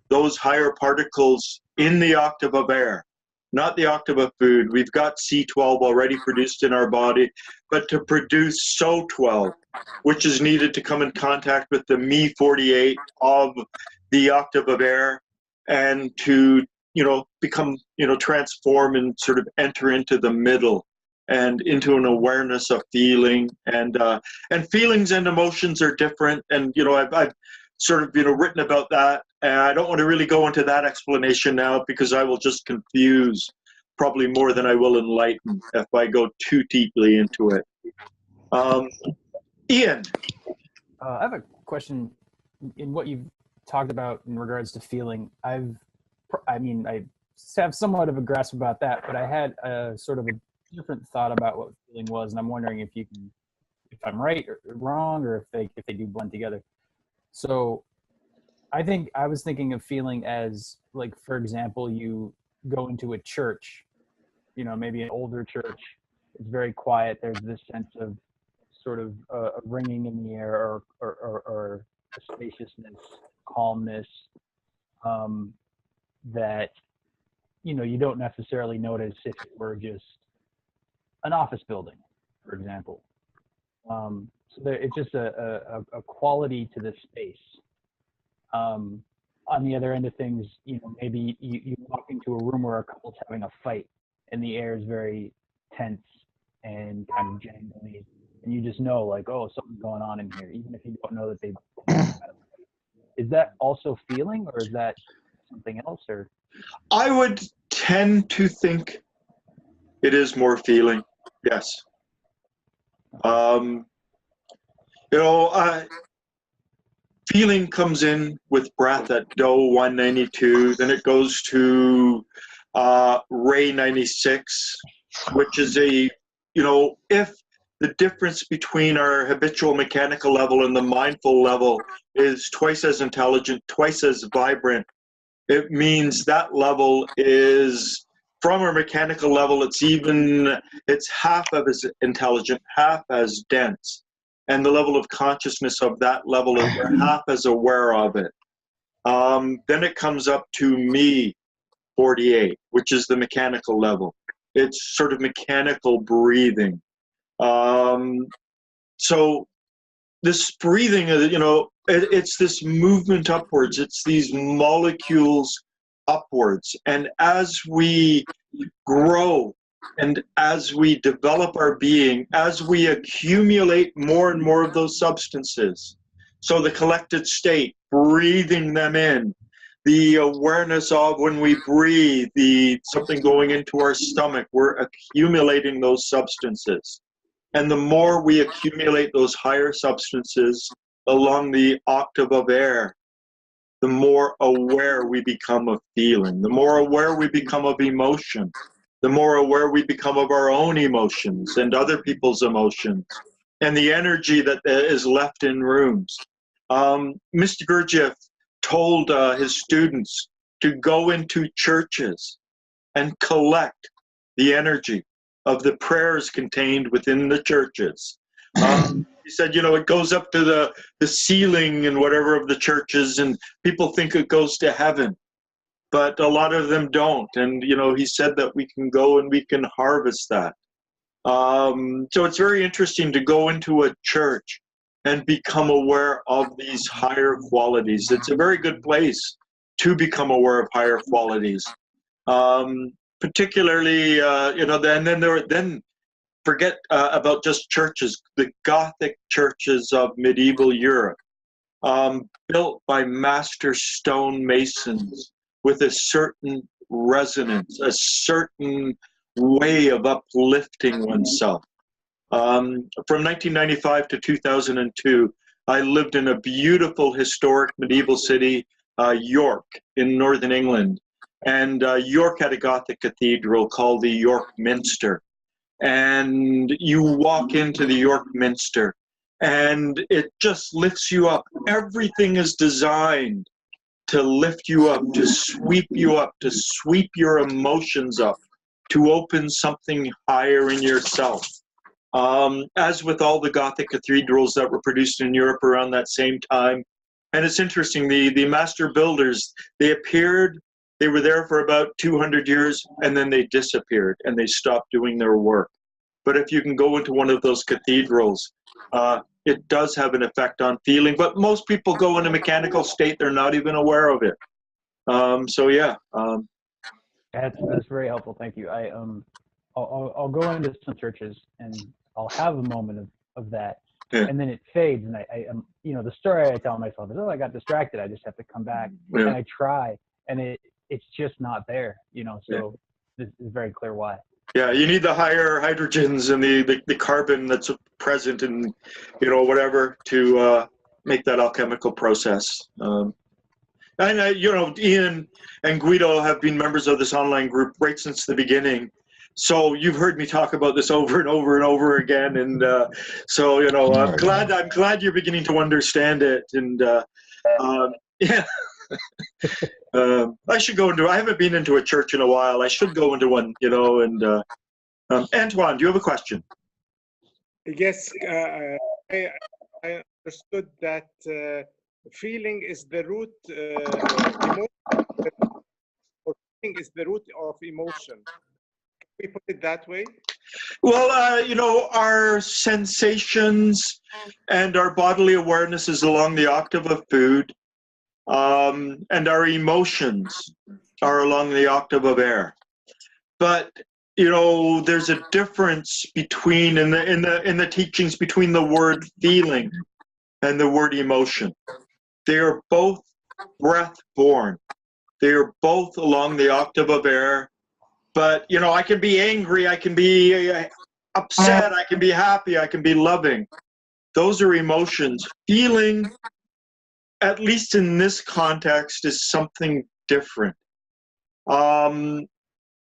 those higher particles in the octave of air. Not the octave of food. We've got C12 already produced in our body, but to produce SO12, which is needed to come in contact with the Me48 of the octave of air and to, become, transform and sort of enter into the middle and into an awareness of feeling. And feelings and emotions are different. And, I've sort of, written about that. And I don't want to really go into that explanation now because I will just confuse probably more than I will enlighten if I go too deeply into it. Ian. I have a question in what you've talked about in regards to feeling. I have somewhat of a grasp about that, but I had a sort of a different thought about what feeling was, and I'm wondering if I'm right or wrong, or if they do blend together. So I was thinking of feeling as, like, for example, you go into a church, maybe an older church. It's very quiet. There's this sense of sort of a ringing in the air or a spaciousness, calmness, that, you don't necessarily notice if it were just an office building, for example. So it's just a quality to the space. On the other end of things, maybe you walk into a room where a couple's having a fight and the air is very tense and kind of jangly, and you just know, like, oh, something's going on in here, even if you don't know that they've had a fight. Is that also feeling, or is that something else? Or I would tend to think it is more feeling, yes. Feeling comes in with breath at Do 192, then it goes to Ray 96, which is a, if the difference between our habitual mechanical level and the mindful level is twice as intelligent, twice as vibrant, it means that level is, from our mechanical level, it's half as intelligent, half as dense. And the level of consciousness of that level is we're half as aware of it. Then it comes up to me, 48, which is the mechanical level. It's sort of mechanical breathing. So this breathing, it's this movement upwards. It's these molecules upwards. And as we grow and as we develop our being, as we accumulate more and more of those substances, so the collected state, breathing them in, the awareness of when we breathe, something going into our stomach, we're accumulating those substances. And the more we accumulate those higher substances along the octave of air, the more aware we become of feeling, the more aware we become of emotion, the more aware we become of our own emotions and other people's emotions, and the energy that is left in rooms. Mr. Gurdjieff told his students to go into churches and collect the energy of the prayers contained within the churches. He said, it goes up to the ceiling and whatever of the churches, and people think it goes to heaven, but a lot of them don't. And, he said that we can go and we can harvest that. So it's very interesting to go into a church and become aware of these higher qualities. It's a very good place to become aware of higher qualities. Particularly, then forget about just churches, the Gothic churches of medieval Europe, built by master stone masons with a certain resonance, a certain way of uplifting oneself. From 1995 to 2002, I lived in a beautiful historic medieval city, York, in northern England. And York had a Gothic cathedral called the York Minster. And you walk into the York Minster, and it just lifts you up. Everything is designed to lift you up, to sweep you up, to sweep your emotions up, to open something higher in yourself. As with all the Gothic cathedrals that were produced in Europe around that same time. And it's interesting, the master builders, they appeared, they were there for about 200 years, and then they disappeared, and they stopped doing their work. But if you can go into one of those cathedrals, it does have an effect on feeling. But most people go in a mechanical state, they're not even aware of it. That's very helpful. Thank you. I'll go into some churches and I'll have a moment of that, Yeah. and then it fades. And I the story I tell myself is, I got distracted. I just have to come back, Yeah. and I try, and it's just not there. So this is very clear why. Yeah, you need the higher hydrogens and the carbon that's present in, whatever, to make that alchemical process. And Ian and Guido have been members of this online group right since the beginning. So you've heard me talk about this over and over and over again. And I'm glad you're beginning to understand it. And yeah. I should go I haven't been into a church in a while. I should go into one, and Antoine, do you have a question? Yes, I understood that feeling is the root, emotion, or feeling is the root of emotion. Can we put it that way? Well, our sensations and our bodily awareness is along the octave of food, and our emotions are along the octave of air. But there's a difference between in the teachings between the word feeling and the word emotion. They are both breath born. They are both along the octave of air. But I can be angry, I can be upset, I can be happy, I can be loving. Those are emotions. Feeling at least in this context, is something different. I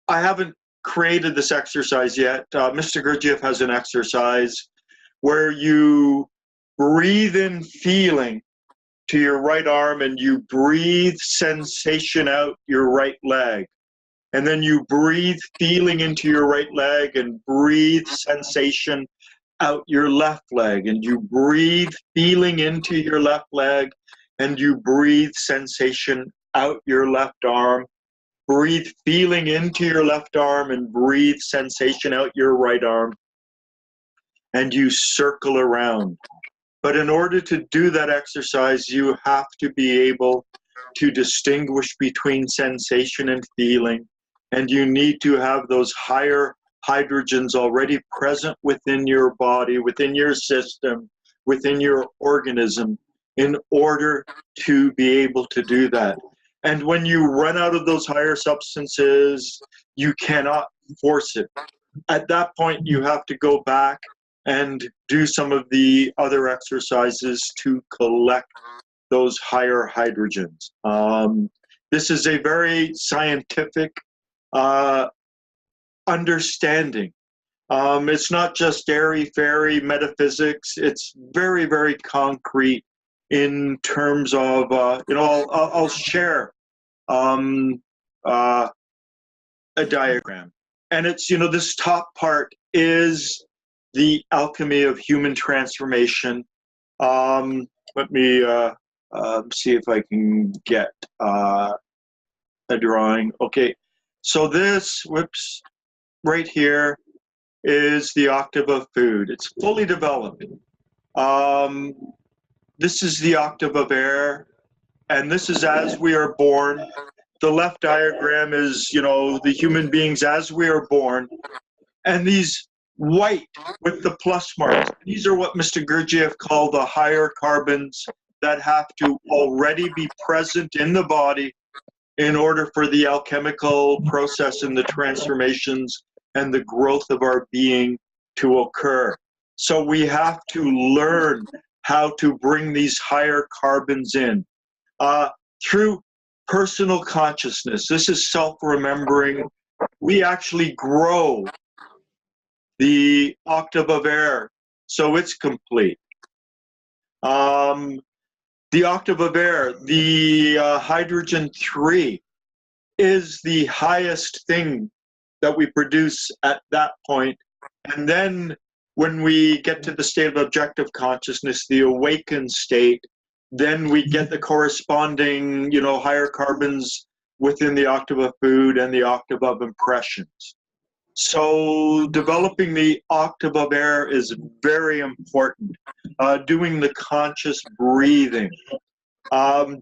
haven't created this exercise yet. Mr. Gurdjieff has an exercise where you breathe in feeling to your right arm and you breathe sensation out your right leg. And then you breathe feeling into your right leg and breathe sensation out your left leg. And you breathe feeling into your left leg and you breathe sensation out your left arm. Breathe feeling into your left arm and breathe sensation out your right arm. And you circle around. But in order to do that exercise, you have to be able to distinguish between sensation and feeling. And you need to have those higher hydrogens already present within your body, within your system, within your organism, in order to be able to do that. And when you run out of those higher substances, you cannot force it. At that point, you have to go back and do some of the other exercises to collect those higher hydrogens. This is a very scientific understanding. It's not just airy-fairy metaphysics. It's very, very concrete in terms of, I'll share a diagram. And it's, this top part is the alchemy of human transformation. Let me see if I can get a drawing. Okay, so this, right here is the octave of food. It's fully developed. This is the octave of air, and this is as we are born. The left diagram is, the human beings as we are born. And these white with the plus marks, these are what Mr. Gurdjieff called the higher carbons that have to already be present in the body in order for the alchemical process and the transformations and the growth of our being to occur. So we have to learn how to bring these higher carbons in through personal consciousness. This is self-remembering. We actually grow the octave of air so it's complete. The octave of air, the hydrogen 3, is the highest thing that we produce at that point. And then when we get to the state of objective consciousness, the awakened state, then we get the corresponding, higher carbons within the octave of food and the octave of impressions. So developing the octave of air is very important. Doing the conscious breathing.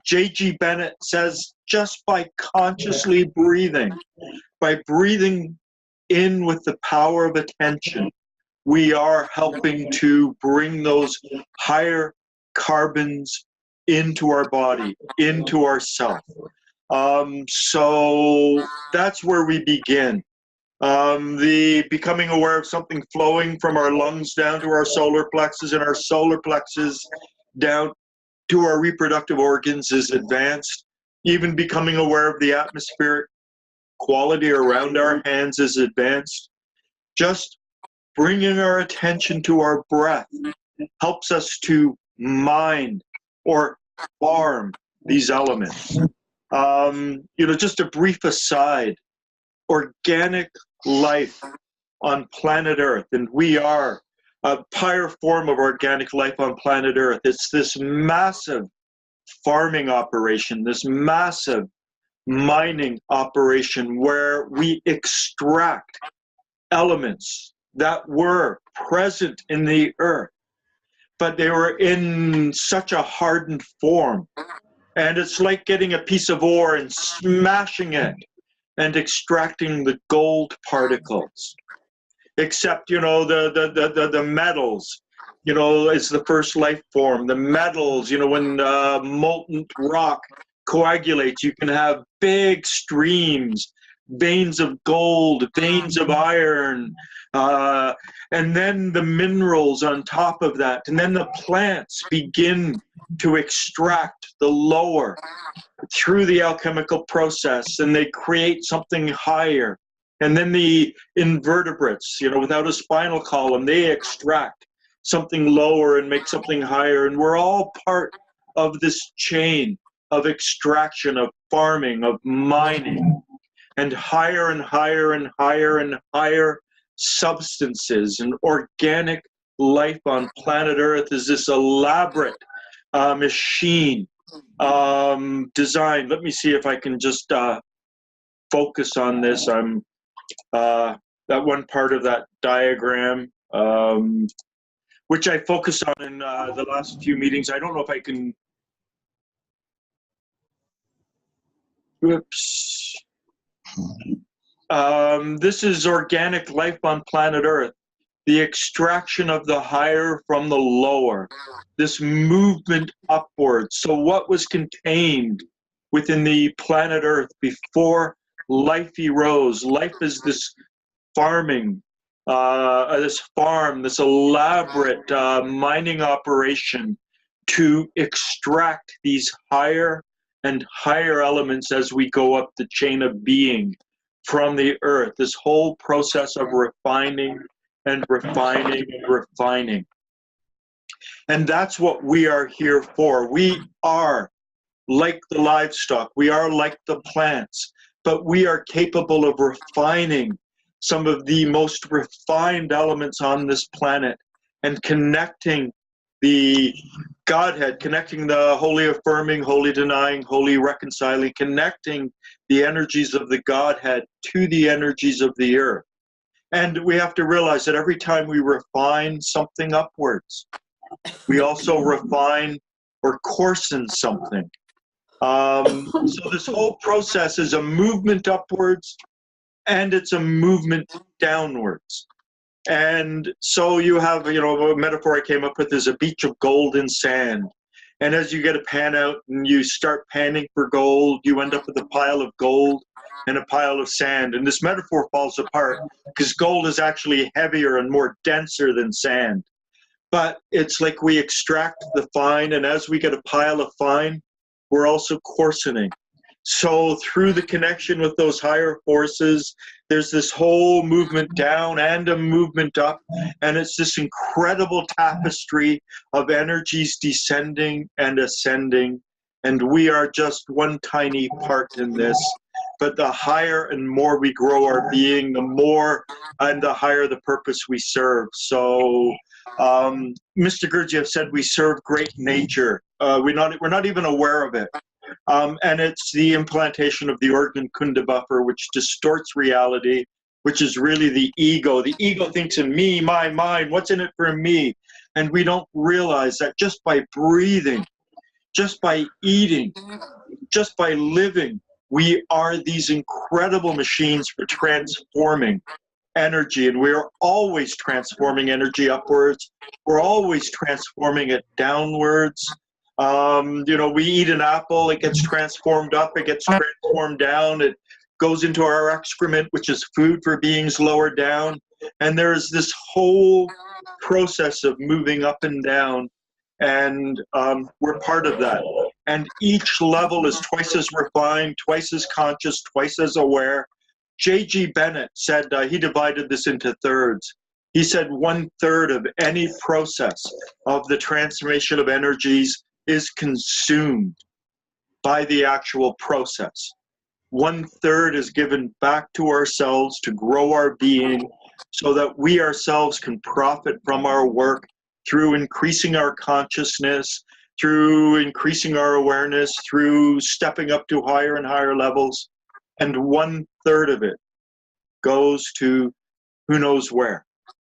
J.G. Bennett says just by consciously breathing, by breathing in with the power of attention, we are helping to bring those higher carbons into our body, into ourself. So that's where we begin. The becoming aware of something flowing from our lungs down to our solar plexus and our solar plexus down to our reproductive organs is advanced. Even becoming aware of the atmospheric quality around our hands is advanced. Just bringing our attention to our breath helps us to mind or farm these elements. Just a brief aside, organic life on planet Earth, and we are a higher form of organic life on planet Earth. It's this massive farming operation, this massive mining operation where we extract elements that were present in the earth, but they were in such a hardened form. And it's like getting a piece of ore and smashing it and extracting the gold particles. Except, the metals, is the first life form. The metals, when molten rock coagulates, you can have big streams veins of gold, veins of iron, and then the minerals on top of that. And then the plants begin to extract the lower through the alchemical process, and they create something higher. And then the invertebrates, without a spinal column, they extract something lower and make something higher. And we're all part of this chain of extraction, of farming, of mining, and higher and higher and higher and higher substances. And organic life on planet Earth is this elaborate machine designed. Let me see if I can just focus on this. I'm that one part of that diagram, which I focused on in the last few meetings. I don't know if I can. Whoops. This is organic life on planet Earth. The extraction of the higher from the lower. This movement upwards. So what was contained within the planet Earth before life arose? Life is this farming, this farm, this elaborate mining operation to extract these higher and higher elements as we go up the chain of being from the earth. This whole process of refining and refining and refining. And that's what we are here for. We are like the livestock. We are like the plants. But we are capable of refining some of the most refined elements on this planet and connecting the Godhead, connecting the holy affirming, holy denying, holy reconciling, connecting the energies of the Godhead to the energies of the earth. And we have to realize that every time we refine something upwards, we also refine or coarsen something. So this whole process is a movement upwards and it's a movement downwards. And so you have, a metaphor I came up with is a beach of gold and sand. And as you get a pan out and you start panning for gold, you end up with a pile of gold and a pile of sand. And this metaphor falls apart because gold is actually heavier and more denser than sand. But it's like we extract the fine, and as we get a pile of fine, we're also coarsening. So through the connection with those higher forces, there's this whole movement down and a movement up, and it's this incredible tapestry of energies descending and ascending, and we are just one tiny part in this. But the higher and more we grow our being, the more and the higher the purpose we serve. So Mr. Gurdjieff said we serve great nature. We're not even aware of it. And it's the implantation of the organ kunda buffer, which distorts reality, which is really the ego. The ego thinks in me, my mind, what's in it for me? And we don't realize that just by breathing, just by eating, just by living, we are these incredible machines for transforming energy. And we're always transforming energy upwards. We're always transforming it downwards. We eat an apple, it gets transformed up, it gets transformed down, it goes into our excrement, which is food for beings lower down. And there's this whole process of moving up and down, and we're part of that. And each level is twice as refined, twice as conscious, twice as aware. J.G. Bennett said he divided this into thirds. He said 1/3 of any process of the transformation of energies is consumed by the actual process. 1/3 is given back to ourselves to grow our being so that we ourselves can profit from our work through increasing our consciousness, through increasing our awareness, through stepping up to higher and higher levels. And 1/3 of it goes to who knows where.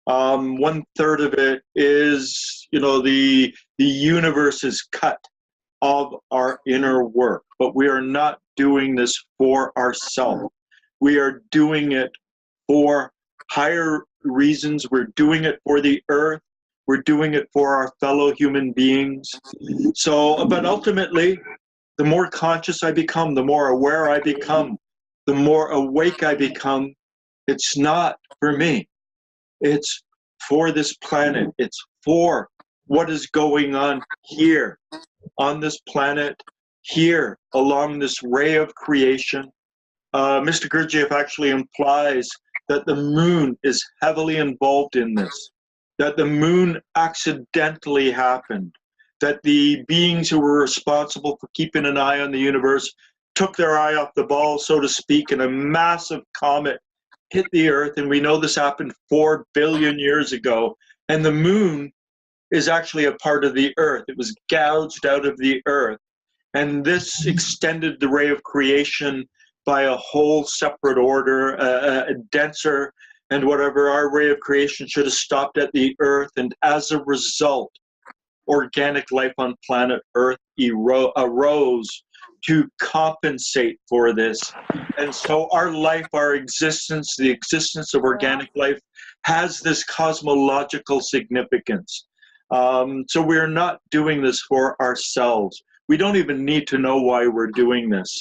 1/3 of it is, the universe is cut of our inner work, but we are not doing this for ourselves. We are doing it for higher reasons. We're doing it for the earth. We're doing it for our fellow human beings. So, but ultimately, the more conscious I become, the more aware I become, the more awake I become. It's not for me. It's for this planet. It's for what is going on here on this planet, here along this ray of creation. Mr. Gurdjieff actually implies that the moon is heavily involved in this, that the moon accidentally happened, that the beings who were responsible for keeping an eye on the universe took their eye off the ball, so to speak, and a massive comet hit the Earth. And we know this happened 4 billion years ago. And the moon is actually a part of the Earth. It was gouged out of the Earth. And this extended the ray of creation by a whole separate order, a denser and whatever. Our ray of creation should have stopped at the Earth. And as a result, organic life on planet Earth arose to compensate for this. And so our life, our existence, the existence of organic life has this cosmological significance. So we're not doing this for ourselves. We don't even need to know why we're doing this.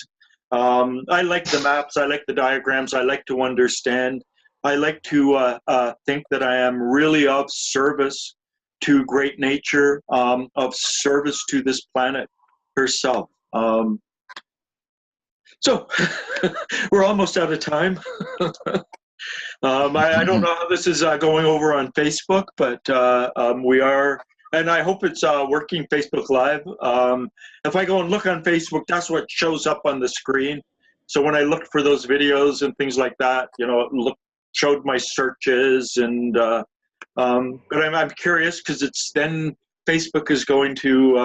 I like the maps, I like the diagrams, I like to understand. I like to think that I am really of service to great nature, of service to this planet herself. So we're almost out of time. I don't know how this is going over on Facebook, but we are, and I hope it's working Facebook Live. If I go and look on Facebook, that's what shows up on the screen. So when I looked for those videos and things like that, you know, it showed my searches, and but I'm curious because it's then Facebook is going to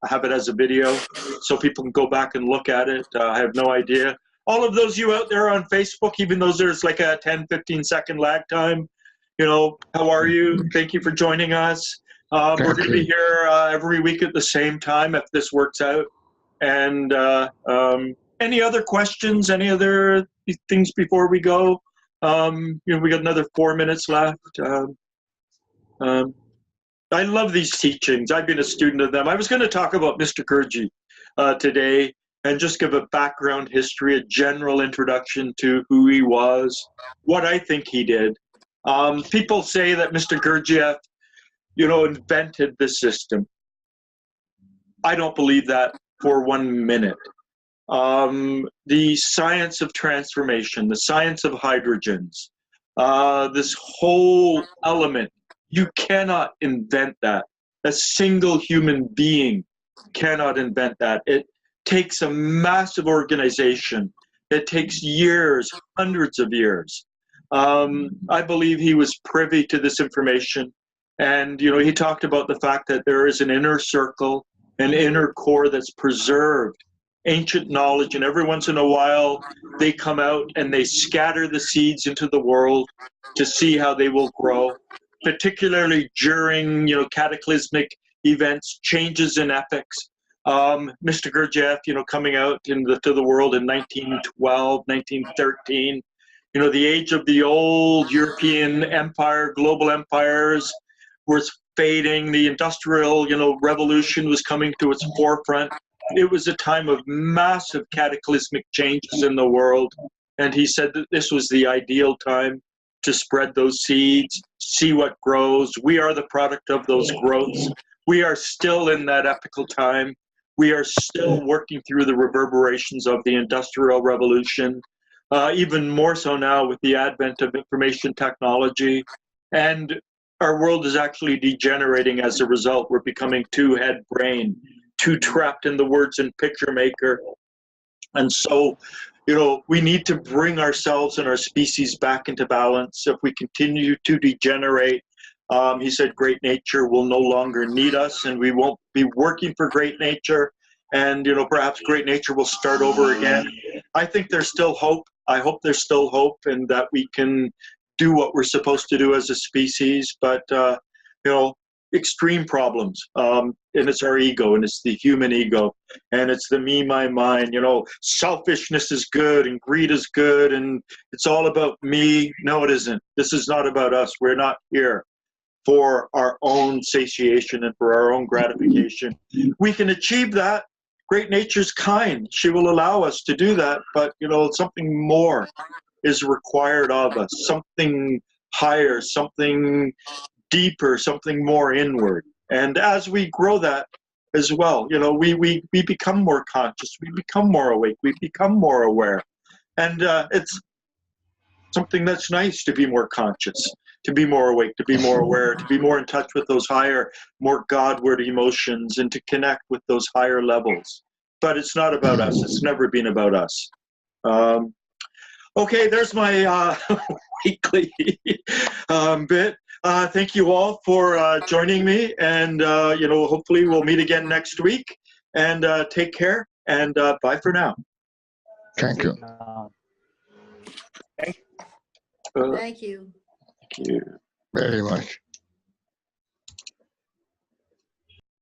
have it as a video, so people can go back and look at it. I have no idea. All of those you out there on Facebook, even though there's like a 10, 15-second lag time, you know, how are you? Thank you for joining us. We're going to be here every week at the same time if this works out. And any other questions, any other things before we go? You know, we got another 4 minutes left. I love these teachings. I've been a student of them. I was going to talk about Mr. Gurdjieff today and just give a background history, a general introduction to who he was, what I think he did. People say that Mr. Gurdjieff, you know, invented the system. I don't believe that for 1 minute. The science of transformation, the science of hydrogens, this whole element, you cannot invent that. A single human being cannot invent that. It takes a massive organization. It takes years, hundreds of years. I believe he was privy to this information. And, you know, he talked about the fact that there is an inner circle, an inner core that's preserved ancient knowledge, and every once in a while they come out and they scatter the seeds into the world to see how they will grow, particularly during, you know, cataclysmic events, changes in ethics. Mr. Gurdjieff, you know, coming out to the world in 1912, 1913, you know, the age of the old European empire, global empires was fading. The industrial, you know, revolution was coming to its forefront. It was a time of massive cataclysmic changes in the world. And he said that this was the ideal time to spread those seeds, see what grows. We are the product of those growths. We are still in that epical time. We are still working through the reverberations of the Industrial Revolution, even more so now with the advent of information technology. And our world is actually degenerating as a result. We're becoming too head brain, too trapped in the words and picture maker. And so, you know, we need to bring ourselves and our species back into balance. If we continue to degenerate, he said great nature will no longer need us, and we won't be working for great nature. And, you know, perhaps great nature will start over again. I think there's still hope. I hope there's still hope, and that we can do what we're supposed to do as a species. But, you know, extreme problems, and it's our ego, and it's the human ego, and it's the me, my, mine. You know, selfishness is good and greed is good, and it's all about me. No, it isn't. This is not about us. We're not here for our own satiation and for our own gratification. We can achieve that great nature's kind. She will allow us to do that, but something more is required of us, something higher, something deeper, something more inward. And as we grow that as well, we become more conscious, we become more awake, we become more aware. And it's something that's nice to be more conscious, to be more awake, to be more aware, to be more in touch with those higher, more Godward emotions, and to connect with those higher levels. But it's not about us. It's never been about us. Okay, there's my weekly bit. Thank you all for joining me, and hopefully we'll meet again next week. And take care, and bye for now. Thank you. Thank you. Thank you Very much.